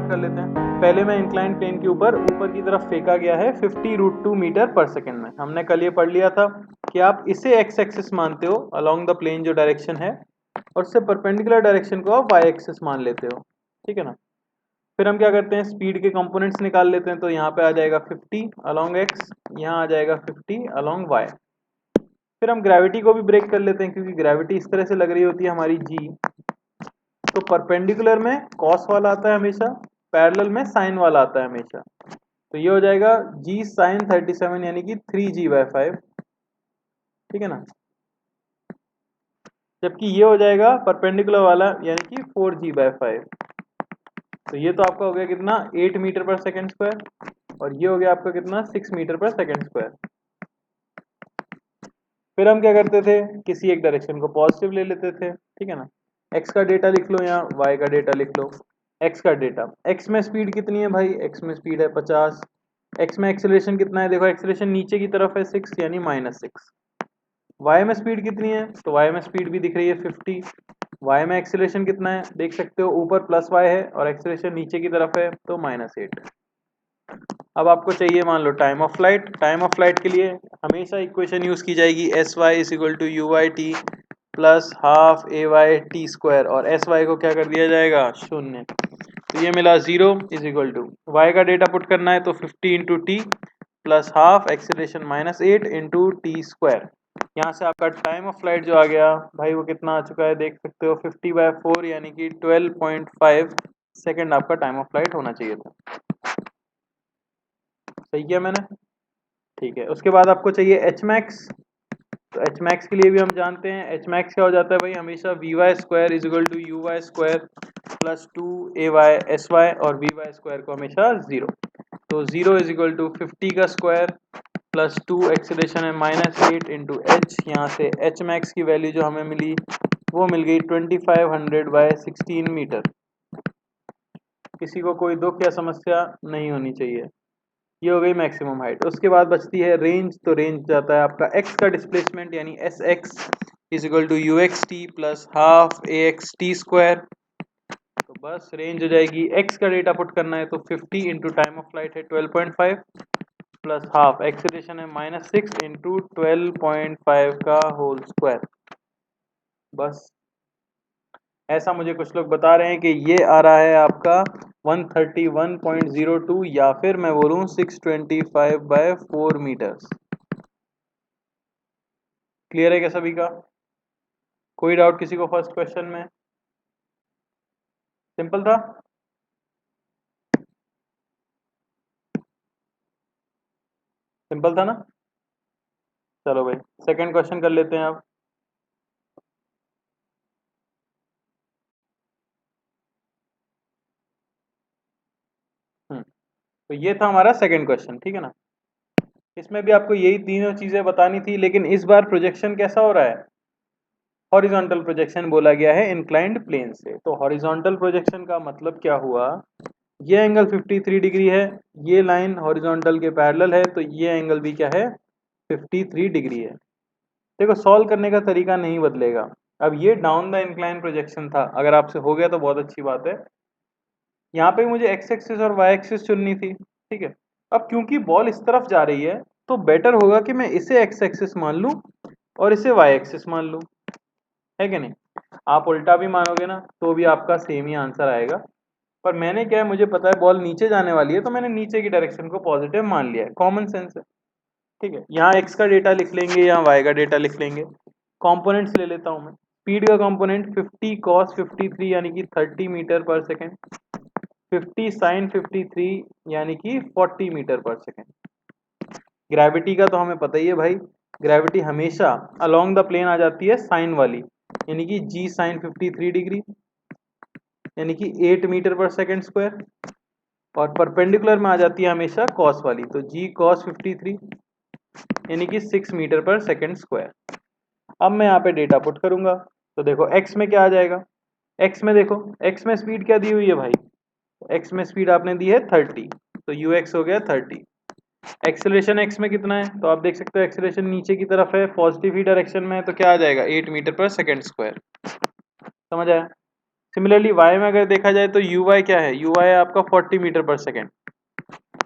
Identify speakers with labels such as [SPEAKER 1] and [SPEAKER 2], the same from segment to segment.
[SPEAKER 1] Start कर लेते हैं। पहले मैं इंक्लाइन प्लेन के ऊपर की तरफ फेंका गया है 50√2 मीटर पर सेकेंड में। हमने कल ये पढ़ लिया था कि आप इसे एक्स एक्सिस मानते हो अलोंग द प्लेन जो डायरेक्शन है, और उससे परपेंडिकुलर डायरेक्शन को आप वाई एक्सिस मान लेते हो, ठीक है ना। फिर हम क्या करते हैं, स्पीड के कंपोनेंट्स निकाल लेते हैं। तो यहाँ पे आ जाएगा 50 अलोंग एक्स, यहाँ आ जाएगा 50 अलोंग वाई। फिर हम ग्रेविटी को भी ब्रेक कर लेते हैं, क्योंकि ग्रेविटी इस तरह से लग रही होती है हमारी जी। तो परपेंडिकुलर में कॉस वाला आता है हमेशा, पैरेलल में साइन वाला आता है हमेशा। तो ये हो जाएगा जी साइन 37 यानी कि 3g/5, ठीक है ना। जबकि ये हो जाएगा परपेंडिकुलर वाला यानी कि 4g/5। तो ये तो आपका हो गया कितना, 8 मीटर पर सेकेंड स्क्वायर, और ये हो गया आपका कितना, 6 मीटर पर सेकेंड स्क्वायर। फिर हम क्या करते थे, किसी एक डायरेक्शन को पॉजिटिव ले लेते थे, ठीक है ना। एक्स का डेटा लिख लो, यहाँ वाई का डेटा लिख लो। एक्स का डेटा, एक्स में स्पीड कितनी है भाई, एक्स में स्पीड है 50। एक्स में एक्सेलरेशन कितना है, देखो एक्सेलरेशन नीचे की तरफ है 6 यानी -6। वाई में स्पीड कितनी है, तो वाई में स्पीड भी दिख रही है 50। वाई में एक्सेलरेशन कितना है, देख सकते हो ऊपर प्लस वाई है और एक्सेलरेशन नीचे की तरफ है तो -8। अब आपको चाहिए मान लो time of flight. Time of flight के लिए हमेशा इक्वेशन यूज की जाएगी SY = UYT plus half AY_t², और SY को क्या कर दिया जाएगा, 0। तो ये मिला 0 = वाई का डेटा पुट करना है तो 50 × t plus half acceleration -8 × t²। यहाँ से आपका टाइम ऑफ फ्लाइट जो आ गया भाई वो कितना आ चुका है, देख सकते हो 50/4 यानी कि 12.5 सेकेंड आपका टाइम ऑफ फ्लाइट होना चाहिए था। सही किया मैंने, ठीक है। उसके बाद आपको चाहिए एच मैक्स। तो एच मैक्स के लिए भी हम जानते हैं एच मैक्स क्या हो जाता है भाई, हमेशा Vy² = Uy² प्लस 2AY/SY, और Vy² को हमेशा 0। तो 0 = 50 का स्क्वायर प्लस 2 एक्सेलरेशन है -8 × h। यहाँ से एच मैक्स की वैल्यू जो हमें मिली वो मिल गई 2500/16 मीटर। किसी को कोई दुख या समस्या नहीं होनी चाहिए। ये हो गई मैक्सिमम हाइट। उसके बाद बचती है रेंज। तो रेंज जाता है आपका x का डिस्प्लेसमेंट यानी Sx = uxt plus half axt²। तो बस रेंज हो जाएगी, x का डेटा पुट करना है तो 50 × टाइम ऑफ फ्लाइट है 12.5 प्लस हाफ एक्सेलरेशन है -6 × 12.5 का होल स्क्वायर। बस ऐसा मुझे कुछ लोग बता रहे हैं कि ये आ रहा है आपका 131.02 या फिर मैं बोलूं 625/4 मीटर्स। क्लियर है क्या सभी का? कोई डाउट किसी को फर्स्ट क्वेश्चन में? सिंपल था। सिंपल था ना। चलो भाई सेकंड क्वेश्चन कर लेते हैं आप। तो ये था हमारा सेकंड क्वेश्चन, ठीक है ना। इसमें भी आपको यही तीनों चीजें बतानी थी, लेकिन इस बार प्रोजेक्शन कैसा हो रहा है, हॉरिजॉन्टल प्रोजेक्शन बोला गया है इंक्लाइंड प्लेन से। तो हॉरिजॉन्टल प्रोजेक्शन का मतलब क्या हुआ, ये एंगल 53 डिग्री है, ये लाइन हॉरिजॉन्टल के पैरेलल है, तो ये एंगल भी क्या है, 53 डिग्री है। देखो सॉल्व करने का तरीका नहीं बदलेगा। अब ये डाउन द इंक्लाइन प्रोजेक्शन था, अगर आपसे हो गया तो बहुत अच्छी बात है। यहाँ पे मुझे एक्स एक्सिस और वाई एक्सिस चुननी थी, ठीक है। अब क्योंकि बॉल इस तरफ जा रही है तो बेटर होगा कि मैं इसे एक्स एक्सिस मान लूं और इसे वाई एक्सिस मान लूं, है कि नहीं। आप उल्टा भी मानोगे ना तो भी आपका सेम ही आंसर आएगा। पर मैंने क्या है, मुझे पता है बॉल नीचे जाने वाली है तो मैंने नीचे की डायरेक्शन को पॉजिटिव मान लिया है, कॉमन सेंस है, ठीक है। यहाँ एक्स का डेटा लिख लेंगे, यहाँ वाई का डेटा लिख लेंगे। कंपोनेंट्स ले लेता हूँ मैं। स्पीड का कंपोनेंट 50 cos 53 यानी कि 30 मीटर पर सेकेंड, 50 sin 53 यानी कि 40 मीटर पर सेकेंड। ग्रेविटी का तो हमें पता ही है भाई, ग्रेविटी हमेशा अलोंग द प्लेन आ जाती है साइन वाली, यानी कि g sin 53 डिग्री यानी कि 8 मीटर पर सेकेंड स्क्वायर, और परपेंडिकुलर में आ जाती है हमेशा कॉस वाली, तो g cos 53 यानी कि 6 मीटर पर सेकेंड स्क्वायर। अब मैं यहाँ पे डेटा पुट करूंगा तो देखो x में क्या आ जाएगा, x में देखो x में स्पीड क्या दी हुई है भाई, x में स्पीड आपने दी है 30, तो ux हो गया 30। एक्सेलरेशन x में कितना है, तो आप देख सकते हो एक्सेलरेशन नीचे की तरफ है, पॉजिटिव ही डायरेक्शन में है, तो क्या आ जाएगा 8 मीटर पर सेकेंड स्क्वायर। समझ आया। सिमिलरली वाई में अगर देखा जाए तो यू वाई क्या है, यू वाई है आपका 40 मीटर पर सेकेंड,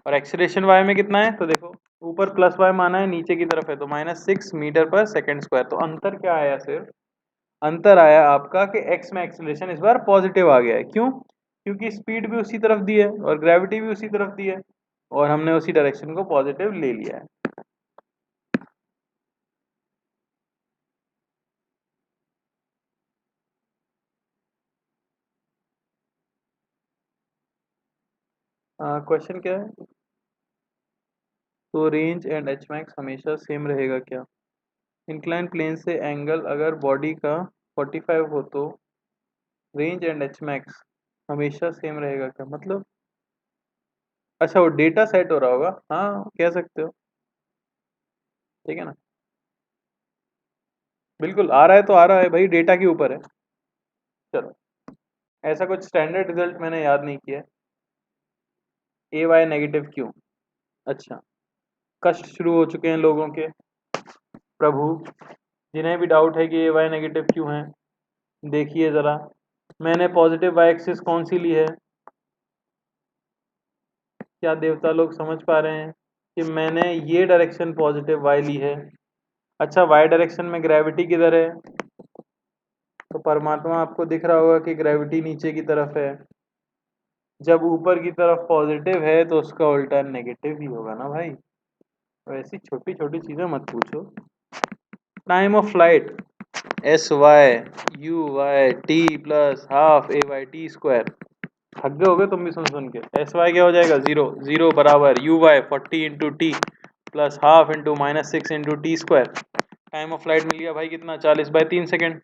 [SPEAKER 1] और एक्सीलरेशन वाई में कितना है, तो देखो ऊपर प्लस वाई माना है, नीचे की तरफ है तो -6 मीटर पर सेकेंड स्क्वायर। तो अंतर क्या आया, सिर्फ अंतर आया आपका कि एक्स में एक्सीलरेशन इस बार पॉजिटिव आ गया है। क्यों? क्योंकि स्पीड भी उसी तरफ दी है और ग्रेविटी भी उसी तरफ दी है, और हमने उसी डायरेक्शन को पॉजिटिव ले लिया है। क्वेश्चन क्या है? तो रेंज एंड एच मैक्स हमेशा सेम रहेगा क्या? इंक्लाइन प्लेन से एंगल अगर बॉडी का 45 हो तो रेंज एंड एच मैक्स हमेशा सेम रहेगा क्या, मतलब? अच्छा, वो डेटा सेट हो रहा होगा, हाँ कह सकते हो, ठीक है ना। बिल्कुल आ रहा है तो आ रहा है भाई, डेटा के ऊपर है। चलो, ऐसा कुछ स्टैंडर्ड रिजल्ट मैंने याद नहीं किया। ए वाई नेगेटिव क्यों? अच्छा, कष्ट शुरू हो चुके हैं लोगों के, प्रभु जिन्हें भी डाउट है कि ए वाई नेगेटिव क्यों है, देखिए ज़रा, मैंने पॉजिटिव वाई एक्सिस कौन सी ली है? क्या देवता लोग समझ पा रहे हैं कि मैंने ये डायरेक्शन पॉजिटिव वाई ली है? अच्छा, वाई डायरेक्शन में ग्रेविटी किधर है? तो परमात्मा आपको दिख रहा होगा कि ग्रेविटी नीचे की तरफ है। जब ऊपर की तरफ पॉजिटिव है तो उसका उल्टा नेगेटिव ही होगा ना भाई। तो ऐसी छोटी छोटी चीज़ें मत पूछो। Time of flight s y u y t plus half a y t square. थक गए होगे तुम भी सुन सुन के। एस वाई क्या हो जाएगा, जीरो, जीरो बराबर U Y 40 into T plus half into -6 into T square. Time of flight मिल गया भाई कितना, 40/3 सेकेंड।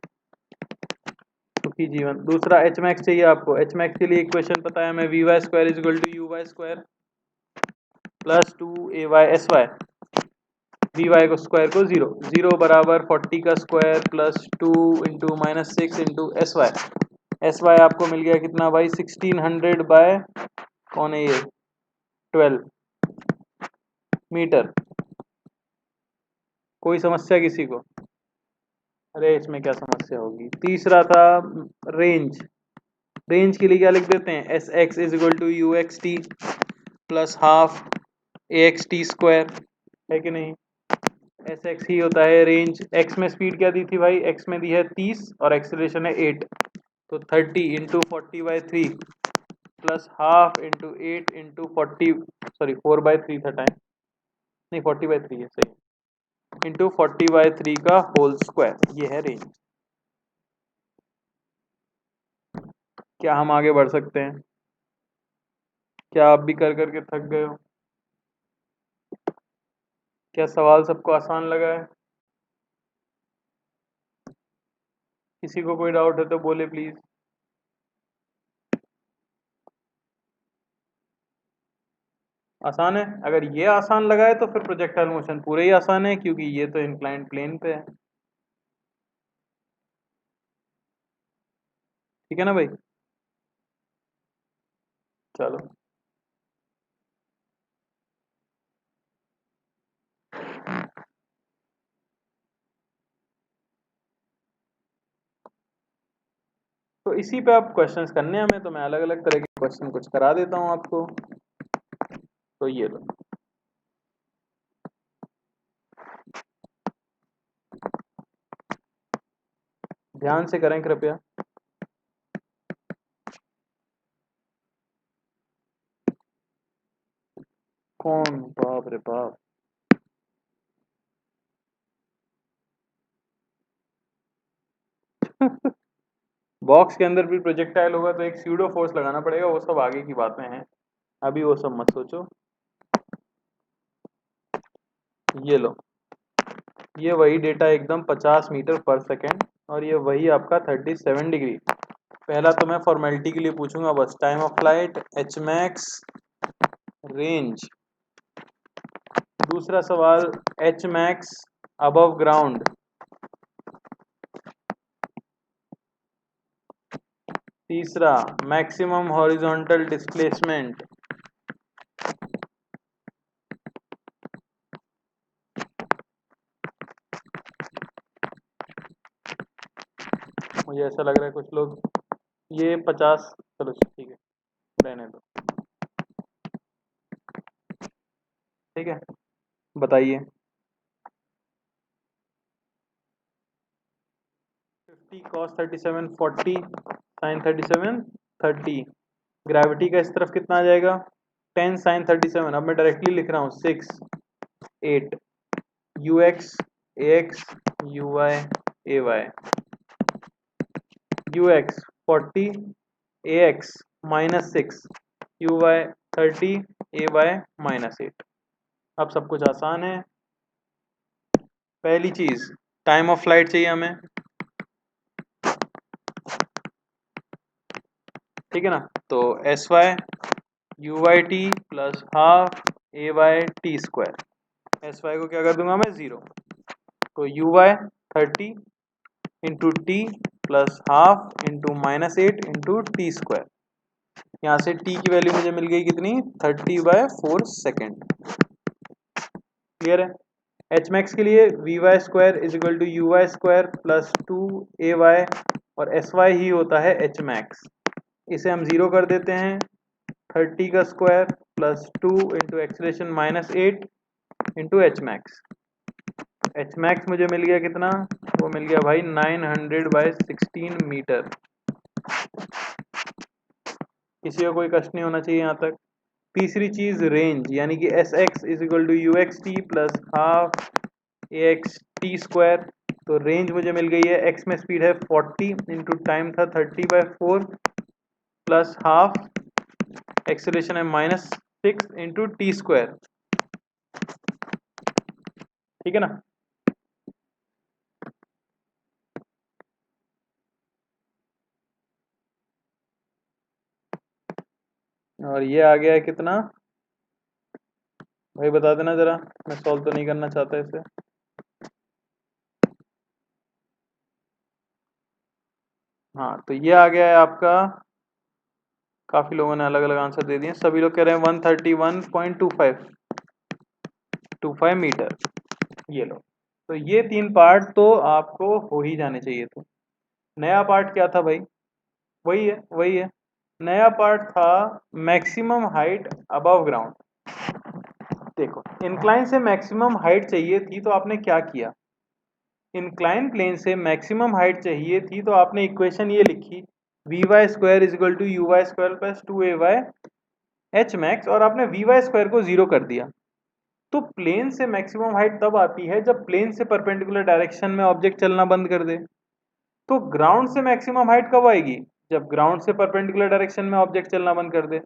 [SPEAKER 1] सुखी जीवन। दूसरा एच मैक्स चाहिए आपको। एच मैक्स के लिए इक्वेशन पता है हमें, v y square is equal to u y square plus 2 ay sy। V y को स्क्वायर को जीरो, जीरो बराबर 40 का square plus 2 into -6 into s y. S y आपको मिल गया कितना भाई, 1600 बाय, कौन है ये, 12 मीटर। कोई समस्या किसी को? अरे इसमें क्या समस्या होगी। तीसरा था रेंज। रेंज के लिए क्या लिख देते हैं, s x is equal to u x t plus half a x t square, है कि नहीं? एस एक्स ही होता है रेंज। एक्स में स्पीड क्या दी थी भाई, एक्स में दी है 30 और एक्सेलरेशन है 8, तो 30 into 40/3 plus half into 8 into 40, sorry 4/3 था टाइम, नहीं 40/3 है सही, इंटू 40/3 का होल स्क्वायर, ये है रेंज। क्या हम आगे बढ़ सकते हैं? क्या आप भी कर करके थक गए हो? क्या सवाल सबको आसान लगा है? किसी को कोई डाउट है तो बोले प्लीज। आसान है? अगर ये आसान लगा है तो फिर प्रोजेक्टाइल मोशन पूरे ही आसान है, क्योंकि ये तो इंक्लाइंड प्लेन पे है। ठीक है ना भाई? चलो, तो इसी पे आप क्वेश्चंस करने हैं हमें, तो मैं अलग अलग तरह के क्वेश्चन कुछ करा देता हूँ आपको। तो ये लो, ध्यान से करें कृपया। कौन, बाप रे बाप। बॉक्स के अंदर भी प्रोजेक्टाइल होगा तो एक स्यूडो फोर्स लगाना पड़ेगा, वो सब आगे की बातें हैं, अभी वो सब मत सोचो। ये लो, ये वही डेटा एकदम 50 मीटर पर सेकेंड, और ये वही आपका 37 डिग्री। पहला तो मैं फॉर्मेलिटी के लिए पूछूंगा बस, time of flight, H max, range. दूसरा सवाल, एच मैक्स अबव ग्राउंड। तीसरा, मैक्सिमम हॉरिजॉन्टल डिस्प्लेसमेंट। मुझे ऐसा लग रहा है कुछ लोग ये 50, चलो ठीक है, रहने दो। ठीक है, बताइए। 50 cos 37 40 sin 37 30। ग्रेविटी का इस तरफ कितना आ जाएगा? 10 sin 37। अब मैं डायरेक्टली लिख रहा हूँ 6 8 ux ax uy ay ux 40 ax -6 uy 30 ay -8। अब सब कुछ आसान है। पहली चीज टाइम ऑफ फ्लाइट चाहिए हमें, ठीक है ना। तो s y u y t plus half a y t square. S y को क्या कर दूंगा मैं? 0। तो u y 30 into T plus half into -8 into T square. यहाँ से टी की वैल्यू मुझे मिल गई कितनी? 30/4 सेकेंड। क्लियर है? एच मैक्स के लिए v y square is equal to u y square plus 2 ay, और एस वाई ही होता है एच मैक्स। इसे हम 0 कर देते हैं। 30 का square plus 2 into acceleration -8 into H max. H max मुझे मिल गया कितना? वो मिल गया भाई 900/16 मीटर। किसी का कोई कष्ट नहीं होना चाहिए यहाँ तक। तीसरी चीज रेंज, यानी कि s x is equal to u x t plus half a x t square. तो रेंज मुझे मिल गई है, एक्स में स्पीड है 40 इंटू टाइम था 30/4 प्लस हाफ एक्सेलरेशन है -6 इंटू टी स्क्वायर। ठीक है ना। और ये आ गया है कितना भाई? बता देना जरा, मैं सॉल्व तो नहीं करना चाहता इसे। हाँ, तो ये आ गया है आपका। काफी लोगों ने अलग अलग आंसर दे दिए। सभी लोग कह रहे हैं 131.25 मीटर। ये लो। तो ये 3 पार्ट तो आपको हो ही जाने चाहिए थे। नया पार्ट क्या था भाई? वही है, वही है। नया पार्ट था मैक्सिमम हाइट अबव ग्राउंड। देखो, इंक्लाइन से मैक्सिमम हाइट चाहिए थी तो आपने क्या किया? इंक्लाइन प्लेन से मैक्सिमम हाइट चाहिए थी तो आपने इक्वेशन ये लिखी, v y square is equal to u y square plus 2ay h max, और आपने वी वाई स्क्वायर को 0 कर दिया। तो प्लेन से मैक्सिमम हाइट तब आती है जब प्लेन से परपेंडिकुलर डायरेक्शन में ऑब्जेक्ट चलना बंद कर दे। तो ग्राउंड से मैक्सिमम हाइट कब आएगी? जब ग्राउंड से परपेंडिकुलर डायरेक्शन में ऑब्जेक्ट चलना बंद कर दे।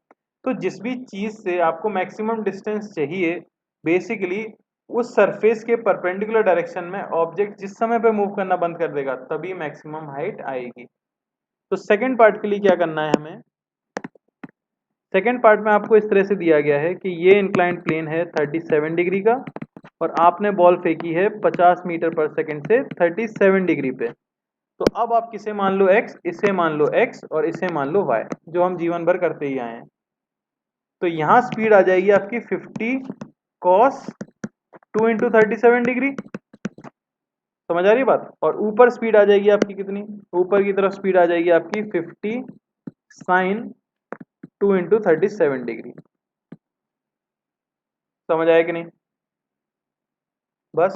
[SPEAKER 1] तो जिस भी चीज से आपको मैक्सिमम डिस्टेंस चाहिए, बेसिकली उस सरफेस के परपेंडिकुलर डायरेक्शन में ऑब्जेक्ट जिस समय पे मूव करना बंद कर देगा तभी मैक्सिमम हाइट आएगी। तो सेकंड पार्ट के लिए क्या करना है हमें? सेकंड पार्ट में आपको इस तरह से दिया गया है कि ये इंक्लाइंड प्लेन है 37 डिग्री का, और आपने बॉल फेंकी है 50 मीटर पर सेकंड से 37 डिग्री पे। तो अब आप किसे मान लो x, इसे मान लो x, और इसे मान लो y, जो हम जीवन भर करते ही आए हैं। तो यहाँ स्पीड आ जाएगी आपकी 50 cos 2 इंटू 37 डिग्री। समझ आ रही है बात? और ऊपर स्पीड आ जाएगी आपकी कितनी? ऊपर की तरफ स्पीड आ जाएगी आपकी 50 sin 2 इंटू 37 डिग्री। समझ आया कि नहीं? बस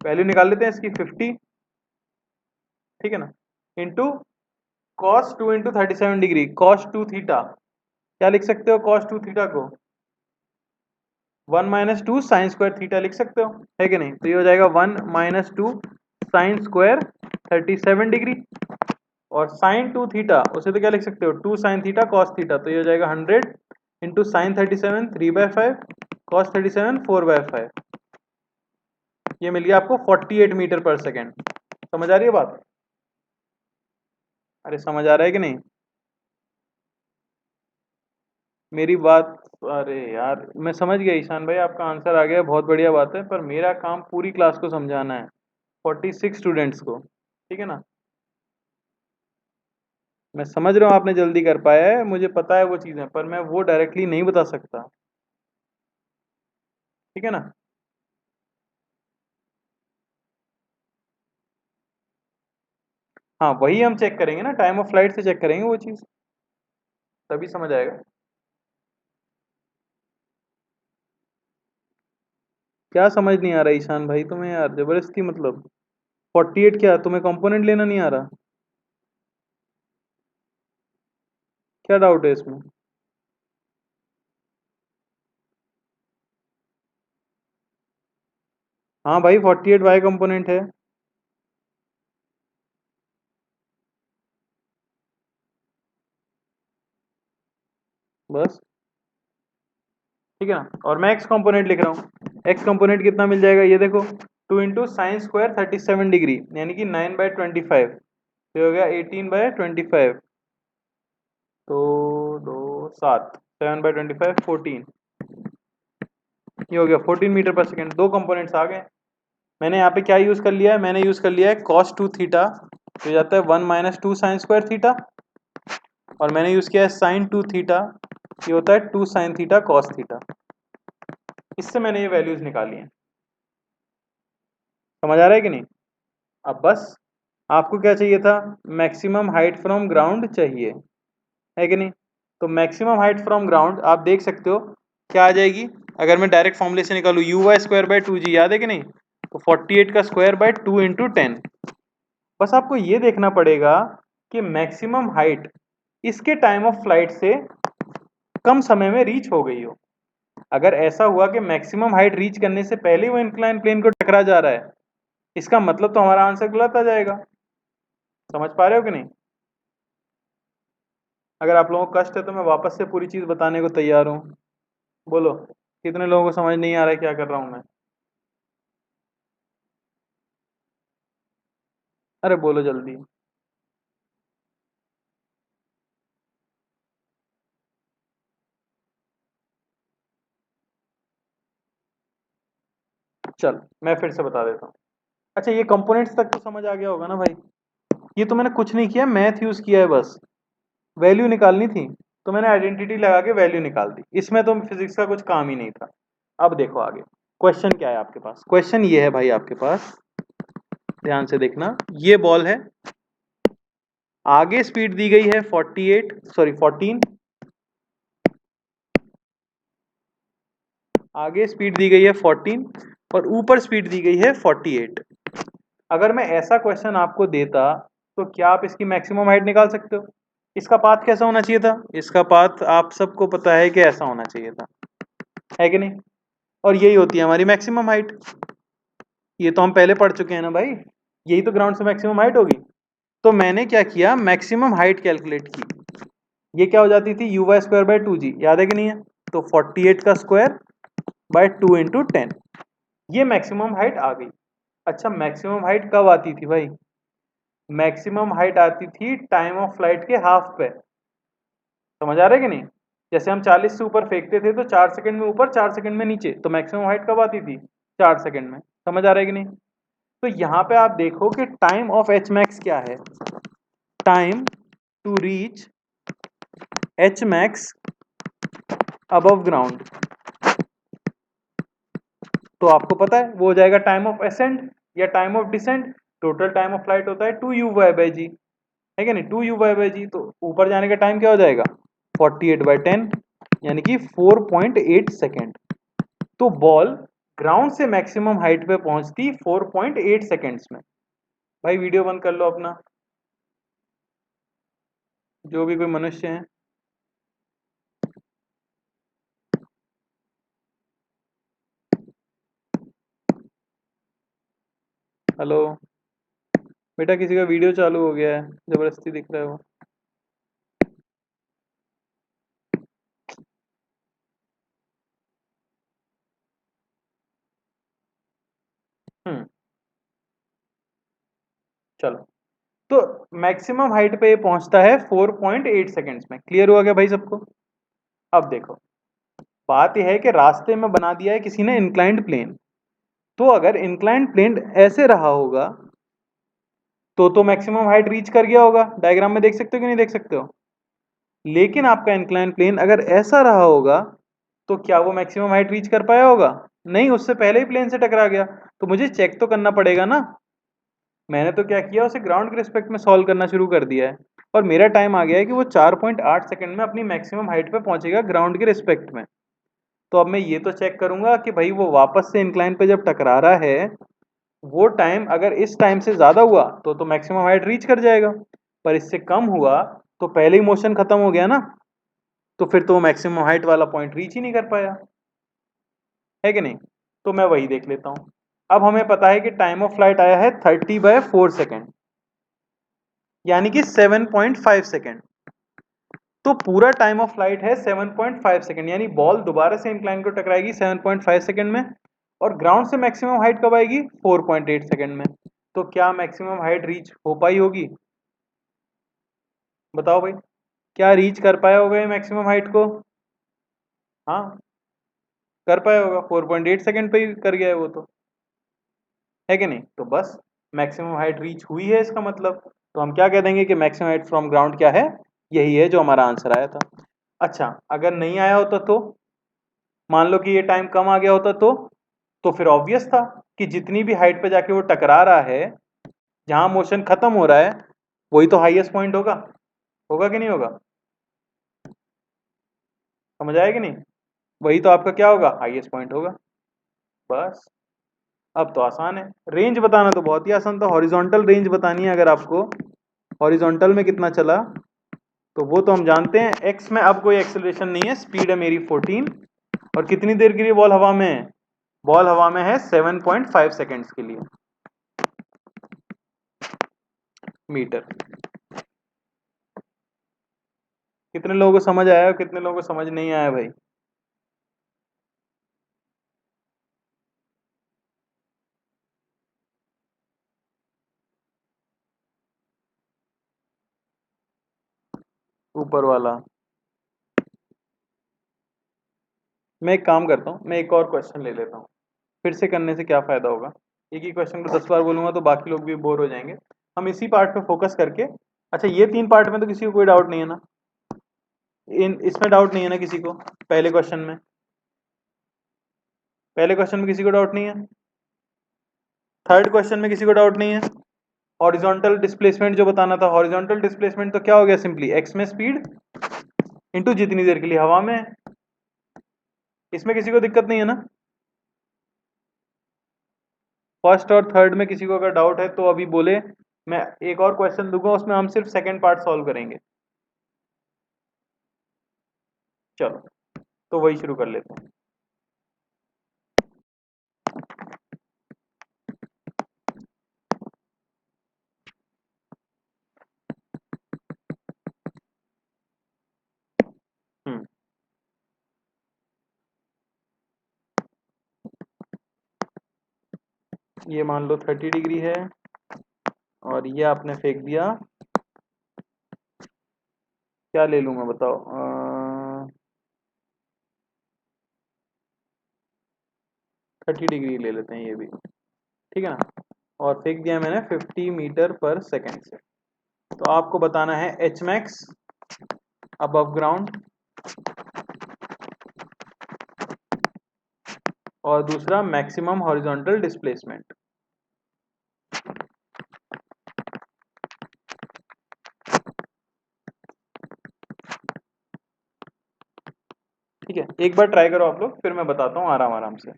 [SPEAKER 1] वैल्यू निकाल लेते हैं इसकी 50, ठीक है ना, into cos 2 into 37 degree, cos 2 theta. क्या लिख सकते हो cos 2 थीटा को? 1 माइनस 2 साइन स्क्वायर थीटा लिख सकते हो, है कि नहीं? तो ये हो जाएगा 1 माइनस 2 साइन स्क्वायर 37 डिग्री, और साइन 2 थीटा उसे तो क्या लिख सकते हो? 2 साइन थीटा कॉस थीटा। तो ये हो जाएगा 100 इंटू साइन 37 3/5 कॉस 37 4/5। ये मिल गया आपको 48 मीटर पर सेकेंड। समझ आ रही है बात? अरे समझ आ रहा है कि नहीं मेरी बात? अरे यार मैं समझ गया ईशान भाई, आपका आंसर आ गया, बहुत बढ़िया बात है, पर मेरा काम पूरी क्लास को समझाना है, 46 स्टूडेंट्स को, ठीक है ना। मैं समझ रहा हूँ आपने जल्दी कर पाया है, मुझे पता है वो चीज़ें, पर मैं वो डायरेक्टली नहीं बता सकता, ठीक है ना। हाँ वही हम चेक करेंगे ना, टाइम ऑफ फ्लाइट से चेक करेंगे वो चीज़, तभी समझ आएगा। क्या समझ नहीं आ रहा ईशान भाई तुम्हें यार, जबरदस्ती मतलब। 48 क्या तुम्हें कंपोनेंट लेना नहीं आ रहा? क्या डाउट है इसमें? हाँ भाई 48 वाई कंपोनेंट है। बस ठीक है ना, और मैं एक्स कंपोनेंट लिख रहा हूँ। एक्स कंपोनेंट कितना मिल जाएगा ये देखो, 2 इंटू साइन स्क्वायर 37 डिग्री, यानी कि 9/25, तो हो गया 18/25, तो 2 7, 7/25 14, ये हो गया 14 मीटर पर सेकेंड। दो कंपोनेंट्स आ गए। मैंने यहाँ पे क्या यूज कर लिया है, मैंने यूज कर लिया है कॉस 2 थीटा, तो जाता है 1 - 2 साइन स्क्वायर थीटा, और मैंने यूज किया है साइन 2 थीटा, ये होता है 2 sin थीटा कॉस थीटा। इससे मैंने ये वैल्यूज निकाली हैं। समझ आ रहा है कि नहीं? अब बस आपको क्या चाहिए था, मैक्सिमम हाइट फ्रॉम ग्राउंड चाहिए, है कि नहीं? तो मैक्सिमम हाइट फ्रॉम ग्राउंड आप देख सकते हो क्या आ जाएगी, अगर मैं डायरेक्ट फॉर्मूले से निकालू, u/²/2g, याद है कि नहीं? तो 48 का स्क्वायर बाय 2 × 10। बस आपको ये देखना पड़ेगा कि मैक्सिमम हाइट इसके टाइम ऑफ फ्लाइट से कम समय में रीच हो गई हो। अगर ऐसा हुआ कि मैक्सिमम हाइट रीच करने से पहले वो इंक्लाइन प्लेन को टकरा जा रहा है, इसका मतलब तो हमारा आंसर गलत आ जाएगा। समझ पा रहे हो कि नहीं? अगर आप लोगों को कष्ट है तो मैं वापस से पूरी चीज बताने को तैयार हूँ। बोलो कितने लोगों को समझ नहीं आ रहा है क्या कर रहा हूँ मैं? अरे बोलो जल्दी। चल मैं फिर से बता देता हूँ। अच्छा ये कंपोनेंट्स तक तो समझ आ गया होगा ना भाई? ये तो मैंने कुछ नहीं किया, मैथ यूज किया है बस। वैल्यू निकालनी थी तो मैंने आइडेंटिटी लगा के वैल्यू निकाल दी, इसमें तो फिजिक्स का कुछ काम ही नहीं था। अब देखो आगे क्वेश्चन क्या है आपके पास। क्वेश्चन ये है भाई आपके पास, ध्यान से देखना। ये बॉल है, आगे स्पीड दी गई है 48, सॉरी 14, आगे स्पीड दी गई है 14 और ऊपर स्पीड दी गई है 48। अगर मैं ऐसा क्वेश्चन आपको देता तो क्या आप इसकी मैक्सिमम हाइट निकाल सकते हो? इसका पाथ कैसा होना चाहिए था? इसका पाथ आप सबको पता है कि ऐसा होना चाहिए था, है कि नहीं? और यही होती है हमारी मैक्सिमम हाइट। ये तो हम पहले पढ़ चुके हैं ना भाई, यही तो ग्राउंड से मैक्सिमम हाइट होगी। तो मैंने क्या किया, मैक्सिमम हाइट कैलकुलेट की। ये क्या हो जाती थी, u/²/2g, याद है कि नहीं है? तो 48 का स्क्वायर बाय 2 × 10, ये मैक्सिमम हाइट आ गई। अच्छा मैक्सिमम हाइट कब आती थी भाई? मैक्सिमम हाइट आती थी टाइम ऑफ फ्लाइट के हाफ पे। समझ आ रहा है कि नहीं? जैसे हम 40 से ऊपर फेंकते थे तो 4 सेकंड में ऊपर 4 सेकंड में नीचे, तो मैक्सिमम हाइट कब आती थी? 4 सेकंड में। समझ आ रहा है कि नहीं? तो यहाँ पे आप देखो कि टाइम ऑफ एच मैक्स क्या है, time to reach h max above ground. तो आपको पता है वो हो जाएगा टाइम ऑफ असेंड या time of descend. Total time of flight होता है 2u/g, है कि नहीं? 2u/g, तो ऊपर जाने का टाइम क्या हो जाएगा, 48/10, यानी कि 4.8 सेकेंड। तो बॉल ग्राउंड से मैक्सिमम हाइट पे पहुंचती 4.8 सेकेंड्स में। भाई वीडियो बंद कर लो अपना, जो भी कोई मनुष्य है। हेलो बेटा, किसी का वीडियो चालू हो गया है, जबरदस्ती दिख रहा है वो। हम्म, चलो। तो मैक्सिमम हाइट पे ये पहुंचता है 4.8 सेकेंड्स में। क्लियर हुआ क्या भाई सबको? अब देखो, बात यह है कि रास्ते में बना दिया है किसी ने इंक्लाइंड प्लेन। तो अगर इंक्लाइंड प्लेन ऐसे रहा होगा तो मैक्सिमम हाइट रीच कर गया होगा, डायग्राम में देख सकते हो कि नहीं देख सकते हो? लेकिन आपका इंक्लाइन प्लेन अगर ऐसा रहा होगा तो क्या वो मैक्सिमम हाइट रीच कर पाया होगा? नहीं, उससे पहले ही प्लेन से टकरा गया। तो मुझे चेक तो करना पड़ेगा ना मैंने तो क्या किया, उसे ग्राउंड के रिस्पेक्ट में सॉल्व करना शुरू कर दिया है और मेरा टाइम आ गया है कि वो 4.8 सेकंड में अपनी मैक्सिमम हाइट पे पहुंचेगा ग्राउंड के रिस्पेक्ट में। तो अब मैं ये तो चेक करूंगा कि भाई वो वापस से इंक्लाइन पे जब टकरा रहा है, वो टाइम अगर इस टाइम से ज्यादा हुआ तो मैक्सिमम हाइट रीच कर जाएगा, पर इससे कम हुआ तो पहले ही मोशन खत्म हो गया ना, तो फिर तो मैक्सिमम हाइट वाला पॉइंट रीच ही नहीं कर पाया, है कि नहीं। तो मैं वही देख लेता हूं। अब हमें पता है कि टाइम ऑफ फ्लाइट आया है 30/4 सेकेंड, यानी कि 7.5 सेकेंड। तो पूरा टाइम ऑफ फ्लाइट है 7.5 सेकेंड, यानी बॉल दोबारा से इंक्लाइन को टकराएगी 7.5 सेकेंड में, और ग्राउंड से मैक्सिमम हाइट कब आएगी 4.8 सेकेंड में। तो क्या मैक्सिमम हाइट रीच हो पाई होगी, बताओ भाई, क्या रीच कर पाया होगा ये मैक्सिमम हाइट को। हाँ, कर पाया होगा, 4.8 सेकेंड पे ही कर गया है वो तो, है कि नहीं। तो बस मैक्सिमम हाइट रीच हुई है इसका मतलब, तो हम क्या कह देंगे कि मैक्सिमम हाइट फ्रॉम ग्राउंड क्या है, यही है जो हमारा आंसर आया था। अच्छा, अगर नहीं आया होता तो, मान लो कि ये टाइम कम आ गया होता तो फिर ऑब्वियस था कि जितनी भी हाइट पे जाके वो टकरा रहा है, जहां मोशन खत्म हो रहा है, वही तो हाईएस्ट पॉइंट होगा, होगा कि नहीं होगा, समझ आया कि नहीं। वही तो आपका क्या होगा, हाईएस्ट पॉइंट होगा। बस, अब तो आसान है। रेंज बताना तो बहुत ही आसान था, हॉरिजॉन्टल रेंज बतानी है अगर आपको, हॉरिजॉन्टल में कितना चला, तो वो तो हम जानते हैं, एक्स में अब कोई एक्सेलरेशन नहीं है, स्पीड है मेरी 14, और कितनी देर के लिए बॉल हवा में है, बॉल हवा में है 7.5 सेकेंड्स के लिए, मीटर। कितने लोगों को समझ आया और कितने लोगों को समझ नहीं आया भाई। ऊपर वाला, मैं एक काम करता हूँ, मैं एक और क्वेश्चन ले लेता हूँ, फिर से करने से क्या फायदा होगा, एक ही क्वेश्चन को 10 बार बोलूंगा तो बाकी लोग भी बोर हो जाएंगे। हम इसी पार्ट पे फोकस करके, अच्छा ये 3 पार्ट में तो किसी को कोई डाउट नहीं है ना, इन इसमें डाउट नहीं है ना किसी को, पहले क्वेश्चन में, पहले क्वेश्चन में किसी को डाउट नहीं है, थर्ड क्वेश्चन में किसी को डाउट नहीं है। हॉरिजॉन्टल डिस्प्लेसमेंट जो बताना था, हॉरिजॉन्टल डिस्प्लेसमेंट तो क्या हो गया, सिंपली एक्स में स्पीड इंटू जितनी देर के लिए हवा में है। इसमें किसी को दिक्कत नहीं है ना। फर्स्ट और थर्ड में किसी को अगर डाउट है तो अभी बोले, मैं एक और क्वेश्चन दूंगा, उसमें हम सिर्फ सेकंड पार्ट सॉल्व करेंगे। चलो, तो वही शुरू कर लेते हैं। हम्म, ये मान लो 30 डिग्री है, और ये आपने फेंक दिया, क्या ले लूँ मैं बताओ, 30 डिग्री ले लेते हैं ये भी, ठीक है ना, और फेंक दिया मैंने 50 मीटर पर सेकेंड से। तो आपको बताना है एच मैक्स अबव ग्राउंड, और दूसरा मैक्सिमम हॉरिजॉन्टल डिस्प्लेसमेंट। ठीक है, एक बार ट्राई करो आप लोग, फिर मैं बताता हूँ आराम आराम से।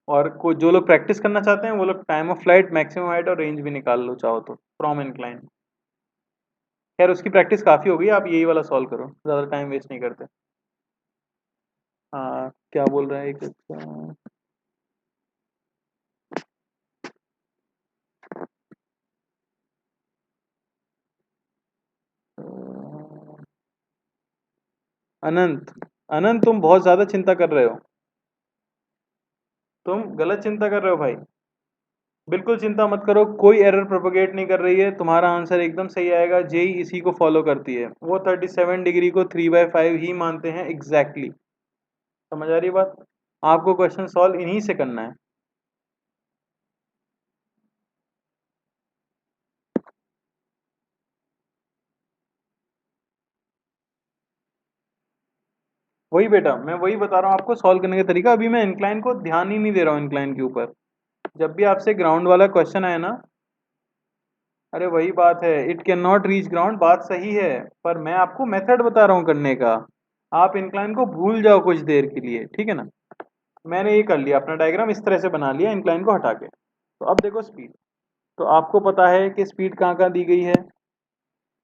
[SPEAKER 1] और जो लोग प्रैक्टिस करना चाहते हैं वो लोग time of flight, maximum height और रेंज भी निकाल लो चाहो तो, फ्रॉम इंक्लाइन। खैर उसकी प्रैक्टिस काफ़ी हो गई, आप यही वाला सॉल्व करो, ज़्यादा टाइम वेस्ट नहीं करते। हाँ, क्या बोल रहा है एक, अनंत, अनंत तुम बहुत ज़्यादा चिंता कर रहे हो, तुम गलत चिंता कर रहे हो भाई। बिल्कुल चिंता मत करो, कोई एरर प्रोपोगेट नहीं कर रही है, तुम्हारा आंसर एकदम सही आएगा, जेई इसी को फॉलो करती है, वो 37 डिग्री को 3/5 ही मानते हैं एग्जैक्टली। समझ आ रही बात, आपको क्वेश्चन सॉल्व इन्हीं से करना है। वही बेटा, मैं वही बता रहा हूँ आपको सॉल्व करने का तरीका, अभी मैं इंक्लाइन को ध्यान ही नहीं दे रहा हूँ इंक्लाइन के ऊपर, जब भी आपसे ग्राउंड वाला क्वेश्चन आए ना, अरे वही बात है, it can not reach ground, बात सही है, पर मैं आपको मेथड बता रहा हूँ करने का। आप इंक्लाइन को भूल जाओ कुछ देर के लिए, ठीक है ना। मैंने ये कर लिया, अपना डायग्राम इस तरह से बना लिया इंक्लाइन को हटा के। तो अब देखो स्पीड, तो आपको पता है कि स्पीड कहाँ कहाँ दी गई है।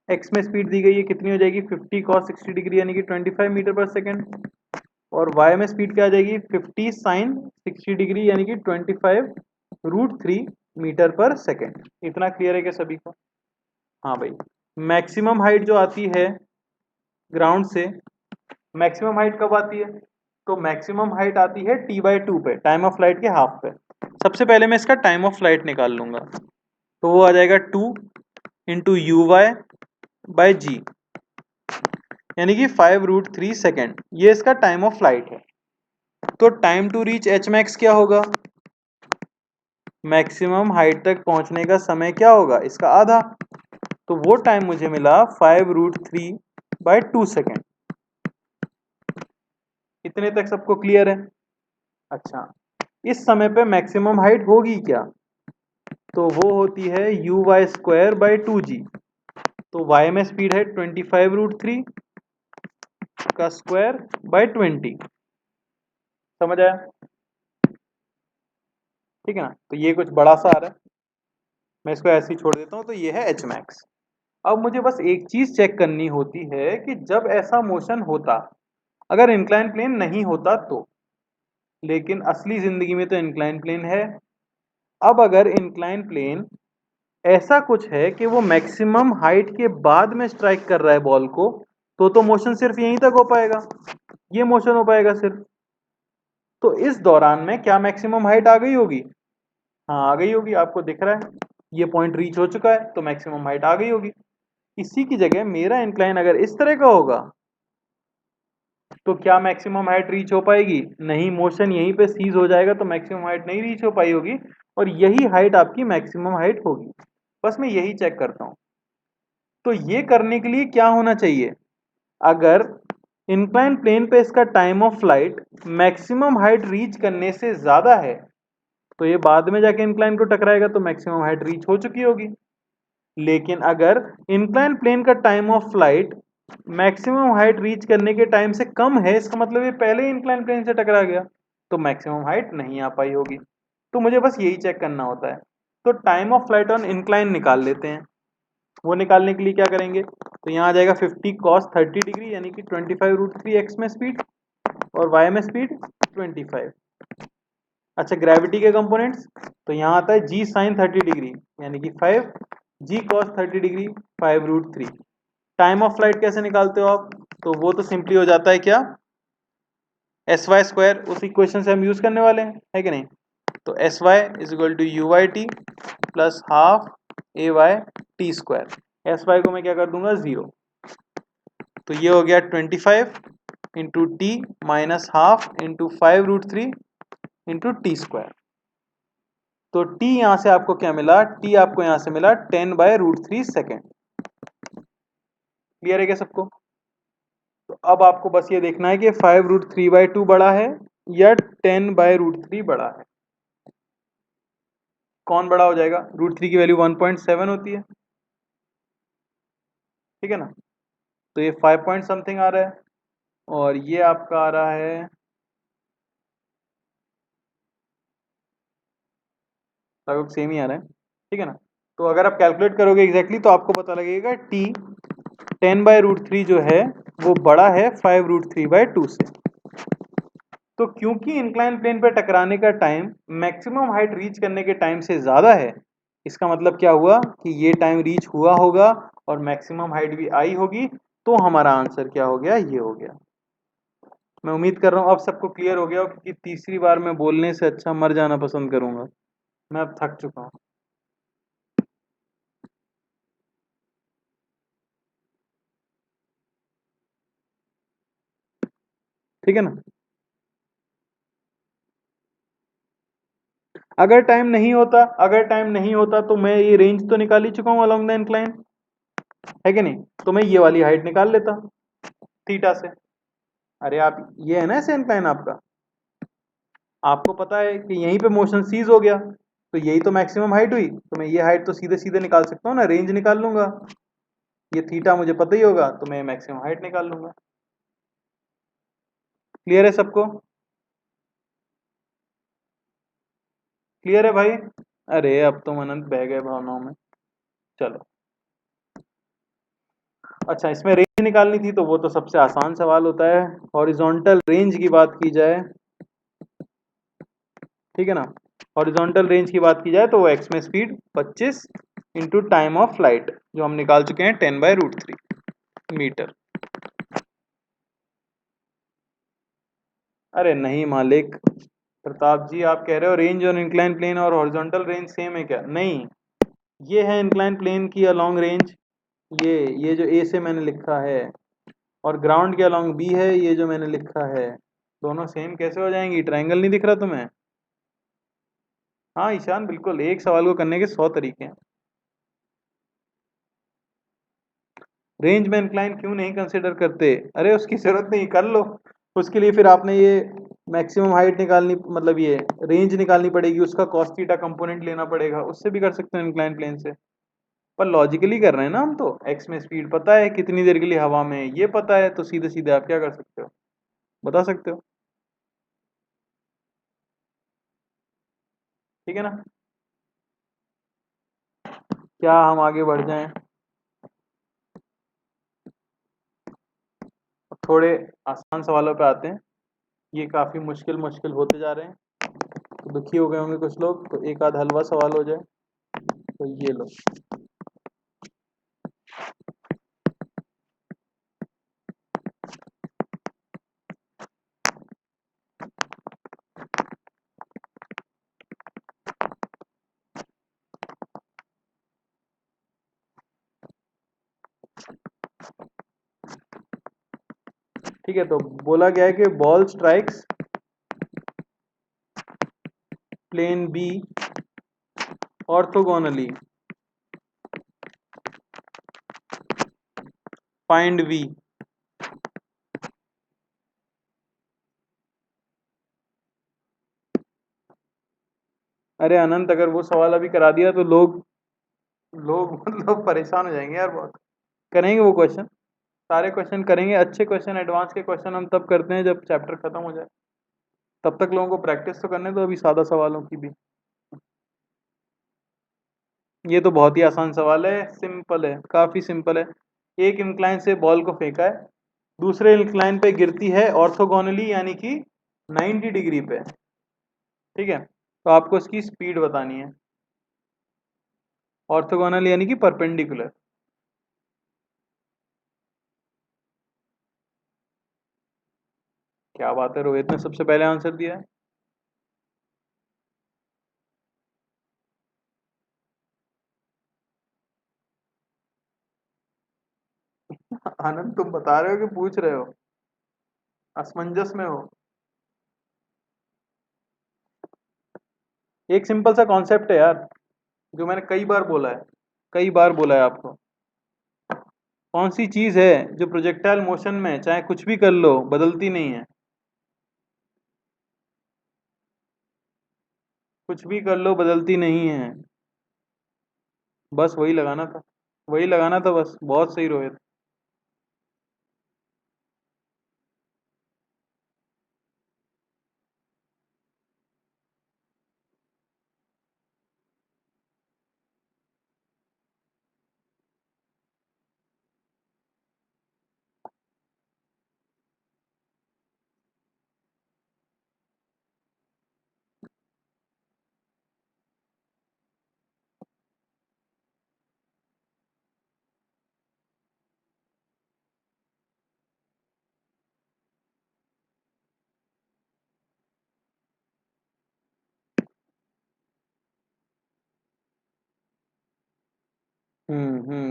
[SPEAKER 1] एक्स में स्पीड दी गई है, कितनी हो जाएगी 50 cos 60 डिग्री यानी कि 25 मीटर पर सेकेंड। और y में स्पीड क्या आ जाएगी 50 sin 60 डिग्री यानी कि 25√3 मीटर पर सेकेंड। इतना क्लियर है क्या सभी को? हाँ भाई, मैक्सिमम हाइट जो आती है ग्राउंड से, मैक्सिमम हाइट कब आती है? तो मैक्सिमम हाइट आती है t/2 पे, टाइम ऑफ फ्लाइट के हाफ पे। सबसे पहले मैं इसका टाइम ऑफ फ्लाइट निकाल लूंगा, तो वो आ जाएगा 2 इंटू uy/g यानी कि 5√3 सेकेंड। ये इसका टाइम ऑफ फ्लाइट है। तो time to reach h max क्या होगा? मैक्सिमम हाइट तक पहुंचने का समय क्या होगा? इसका आधा। तो वो टाइम मुझे मिला 5√3/2 सेकेंड। इतने तक सबको क्लियर है? अच्छा, इस समय पे मैक्सिमम हाइट होगी क्या? तो वो होती है uy²/2g। तो y में स्पीड है 25√3 का स्क्वायर बाय 20। समझ आया? ठीक है ना। तो ये कुछ बड़ा सा आ रहा है, मैं इसको ऐसे ही छोड़ देता हूँ। तो ये है एच मैक्स। अब मुझे बस एक चीज चेक करनी होती है कि जब ऐसा मोशन होता, अगर इंक्लाइन प्लेन नहीं होता तो, लेकिन असली जिंदगी में तो इंक्लाइन प्लेन है। अब अगर इंक्लाइन प्लेन ऐसा कुछ है कि वो मैक्सिमम हाइट के बाद में स्ट्राइक कर रहा है बॉल को, तो मोशन सिर्फ यहीं तक हो पाएगा, ये मोशन हो पाएगा सिर्फ। तो इस दौरान में क्या मैक्सिमम हाइट आ गई होगी? हाँ आ गई होगी, आपको दिख रहा है ये पॉइंट रीच हो चुका है, तो मैक्सिमम हाइट आ गई होगी। इसी की जगह मेरा इंक्लाइन अगर इस तरह का होगा, तो क्या मैक्सिमम हाइट रीच हो पाएगी? नहीं, मोशन यहीं पे सीज हो जाएगा, तो मैक्सिमम हाइट नहीं रीच हो पाई होगी। और यही हाइट आपकी मैक्सिमम हाइट होगी। बस मैं यही चेक करता हूं। तो ये करने के लिए क्या होना चाहिए? अगर इंक्लाइन प्लेन पे इसका time of flight maximum height reach करने से ज्यादा है, तो ये बाद में जाके इंक्लाइन को टकराएगा, तो मैक्सिमम हाइट रीच हो चुकी होगी। लेकिन अगर इंक्लाइन प्लेन का time of flight maximum height reach करने के टाइम से कम है, इसका मतलब ये पहले ही इंक्लाइन प्लेन से टकरा गया, तो मैक्सिमम हाइट नहीं आ पाई होगी। तो मुझे बस यही चेक करना होता है। तो time of flight on incline निकाल लेते हैं। वो निकालने के लिए क्या करेंगे? तो यहाँ आ जाएगा 50 cos 30 डिग्री यानी कि 25√3 एक्स में स्पीड और वाई में स्पीड 25। अच्छा, ग्रेविटी के कंपोनेंट्स, तो यहाँ आता है जी साइन 30 डिग्री यानी कि 5, G cos 30 degree 5√3। Time of flight कैसे निकालते हो आप? तो वो तो सिंपली हो जाता है क्या, एस वाई स्क्वायर, उस इक्वेशन से हम यूज करने वाले हैं, है कि नहीं। तो s y is equal to u y t plus half a y t square. S y को मैं क्या कर दूंगा 0। तो ये हो गया 25 into T minus half into 5√3 into T square. तो t यहां से आपको क्या मिला? t आपको यहां से मिला 10/√3 सेकेंड। क्लियर है क्या सबको? तो अब आपको बस ये देखना है कि 5√3/2 बड़ा है या 10/√3 बड़ा है। कौन बड़ा हो जाएगा? √3 की वैल्यू 1.7 होती है, ठीक है ना। तो ये 5 पॉइंट समथिंग आ रहा है और ये आपका आ रहा है, लगभग सेम ही आ रहा है, ठीक है ना। तो अगर आप कैलकुलेट करोगे एग्जैक्टली तो आपको पता लगेगा t 10/√3 जो है वो बड़ा है 5√3/2 से। तो क्योंकि इंक्लाइन प्लेन पे टकराने का टाइम मैक्सिमम हाइट रीच करने के टाइम से ज्यादा है, इसका मतलब क्या हुआ कि ये टाइम रीच हुआ होगा और मैक्सिमम हाइट भी आई होगी। तो हमारा आंसर क्या हो गया? ये हो गया। मैं उम्मीद कर रहा हूँ अब सबको क्लियर हो गया हो, क्योंकि तीसरी बार मैं बोलने से अच्छा मर जाना पसंद करूंगा। मैं अब थक चुका हूँ। ठीक है ना। अगर टाइम नहीं होता तो मैं ये रेंज तो निकाल ही चुका हूँ अलोंग द इंक्लाइन, है कि नहीं। तो मैं ये वाली हाइट निकाल लेता थीटा से। अरे आप, ये है ना ऐसे इंक्लाइन आपका, आपको पता है कि यहीं पे मोशन सीज हो गया, तो यही तो मैक्सिमम हाइट हुई, तो मैं ये हाइट तो सीधे सीधे निकाल सकता हूँ ना, रेंज निकाल लूंगा। ये थीटा मुझे पता ही होगा, तो मैं मैक्सिमम हाइट निकाल लूंगा। क्लियर है सबको? क्लियर है भाई? अरे अब तो अनंत बह गए भावनाओं में। चलो, अच्छा इसमें रेंज निकालनी थी तो वो तो सबसे आसान सवाल होता है। हॉरिजॉन्टल रेंज की बात की जाए, ठीक है ना, हॉरिजॉन्टल रेंज की बात की जाए तो वो एक्स में speed 25 into time of flight, जो हम निकाल चुके हैं 10/√3 मीटर। अरे नहीं मालिक, प्रताप जी आप कह रहे हो रेंज ऑन इंक्लाइन प्लेन और हॉरिजॉन्टल रेंज सेम है क्या? नहीं, ये है इंक्लाइन प्लेन की अलोंग रेंज, ये जो ए से मैंने लिखा है, और ग्राउंड के अलोंग बी है ये जो मैंने लिखा है। दोनों सेम कैसे हो जाएंगी? ट्रायंगल नहीं दिख रहा तुम्हें? हाँ ईशान, बिल्कुल, एक सवाल को करने के 100 तरीके हैं। रेंज में इंक्लाइन क्यों नहीं कंसिडर करते? अरे उसकी जरूरत नहीं, कर लो। उसके लिए फिर आपने ये मैक्सिमम हाइट निकालनी, मतलब ये रेंज निकालनी पड़ेगी, उसका कॉस थीटा कंपोनेंट लेना पड़ेगा, उससे भी कर सकते हो इंक्लाइन प्लेन से। पर लॉजिकली कर रहे हैं ना हम तो, एक्स में स्पीड पता है कितनी देर के लिए हवा में है, ये पता है, तो सीधे सीधे आप क्या कर सकते हो, बता सकते हो। ठीक है ना? क्या हम आगे बढ़ जाएं? थोड़े आसान सवालों पे आते हैं, ये काफी मुश्किल मुश्किल होते जा रहे हैं, तो दुखी हो गए होंगे कुछ लोग, तो एक आध हलवा सवाल हो जाए। तो ये लो, ठीक है। तो बोला गया है कि ball strikes plane b orthogonally, find v. अरे अनंत, अगर वो सवाल अभी करा दिया तो लोग लोग मतलब परेशान हो जाएंगे यार बहुत। करेंगे वो क्वेश्चन, सारे क्वेश्चन करेंगे, अच्छे क्वेश्चन, एडवांस के क्वेश्चन हम तब करते हैं जब चैप्टर खत्म हो जाए। तब तक लोगों को प्रैक्टिस तो करने दो अभी सादा सवालों की भी। ये तो बहुत ही आसान सवाल है, सिंपल है, काफी सिंपल है। एक इंक्लाइन से बॉल को फेंका है, दूसरे इंक्लाइन पे गिरती है ऑर्थोगोनली, यानी कि 90 डिग्री पे, ठीक है, तो आपको इसकी स्पीड बतानी है। ऑर्थोगोनल यानी कि परपेंडिकुलर। क्या बात है, रोहित ने सबसे पहले आंसर दिया है। आनंद, तुम बता रहे हो कि पूछ रहे हो? असमंजस में हो। एक सिंपल सा कॉन्सेप्ट है यार, जो मैंने कई बार बोला है, कई बार बोला है आपको। कौन सी चीज है जो प्रोजेक्टाइल मोशन में चाहे कुछ भी कर लो बदलती नहीं है? कुछ भी कर लो बदलती नहीं है। बस वही लगाना था, वही लगाना था बस, बहुत सही रोहित।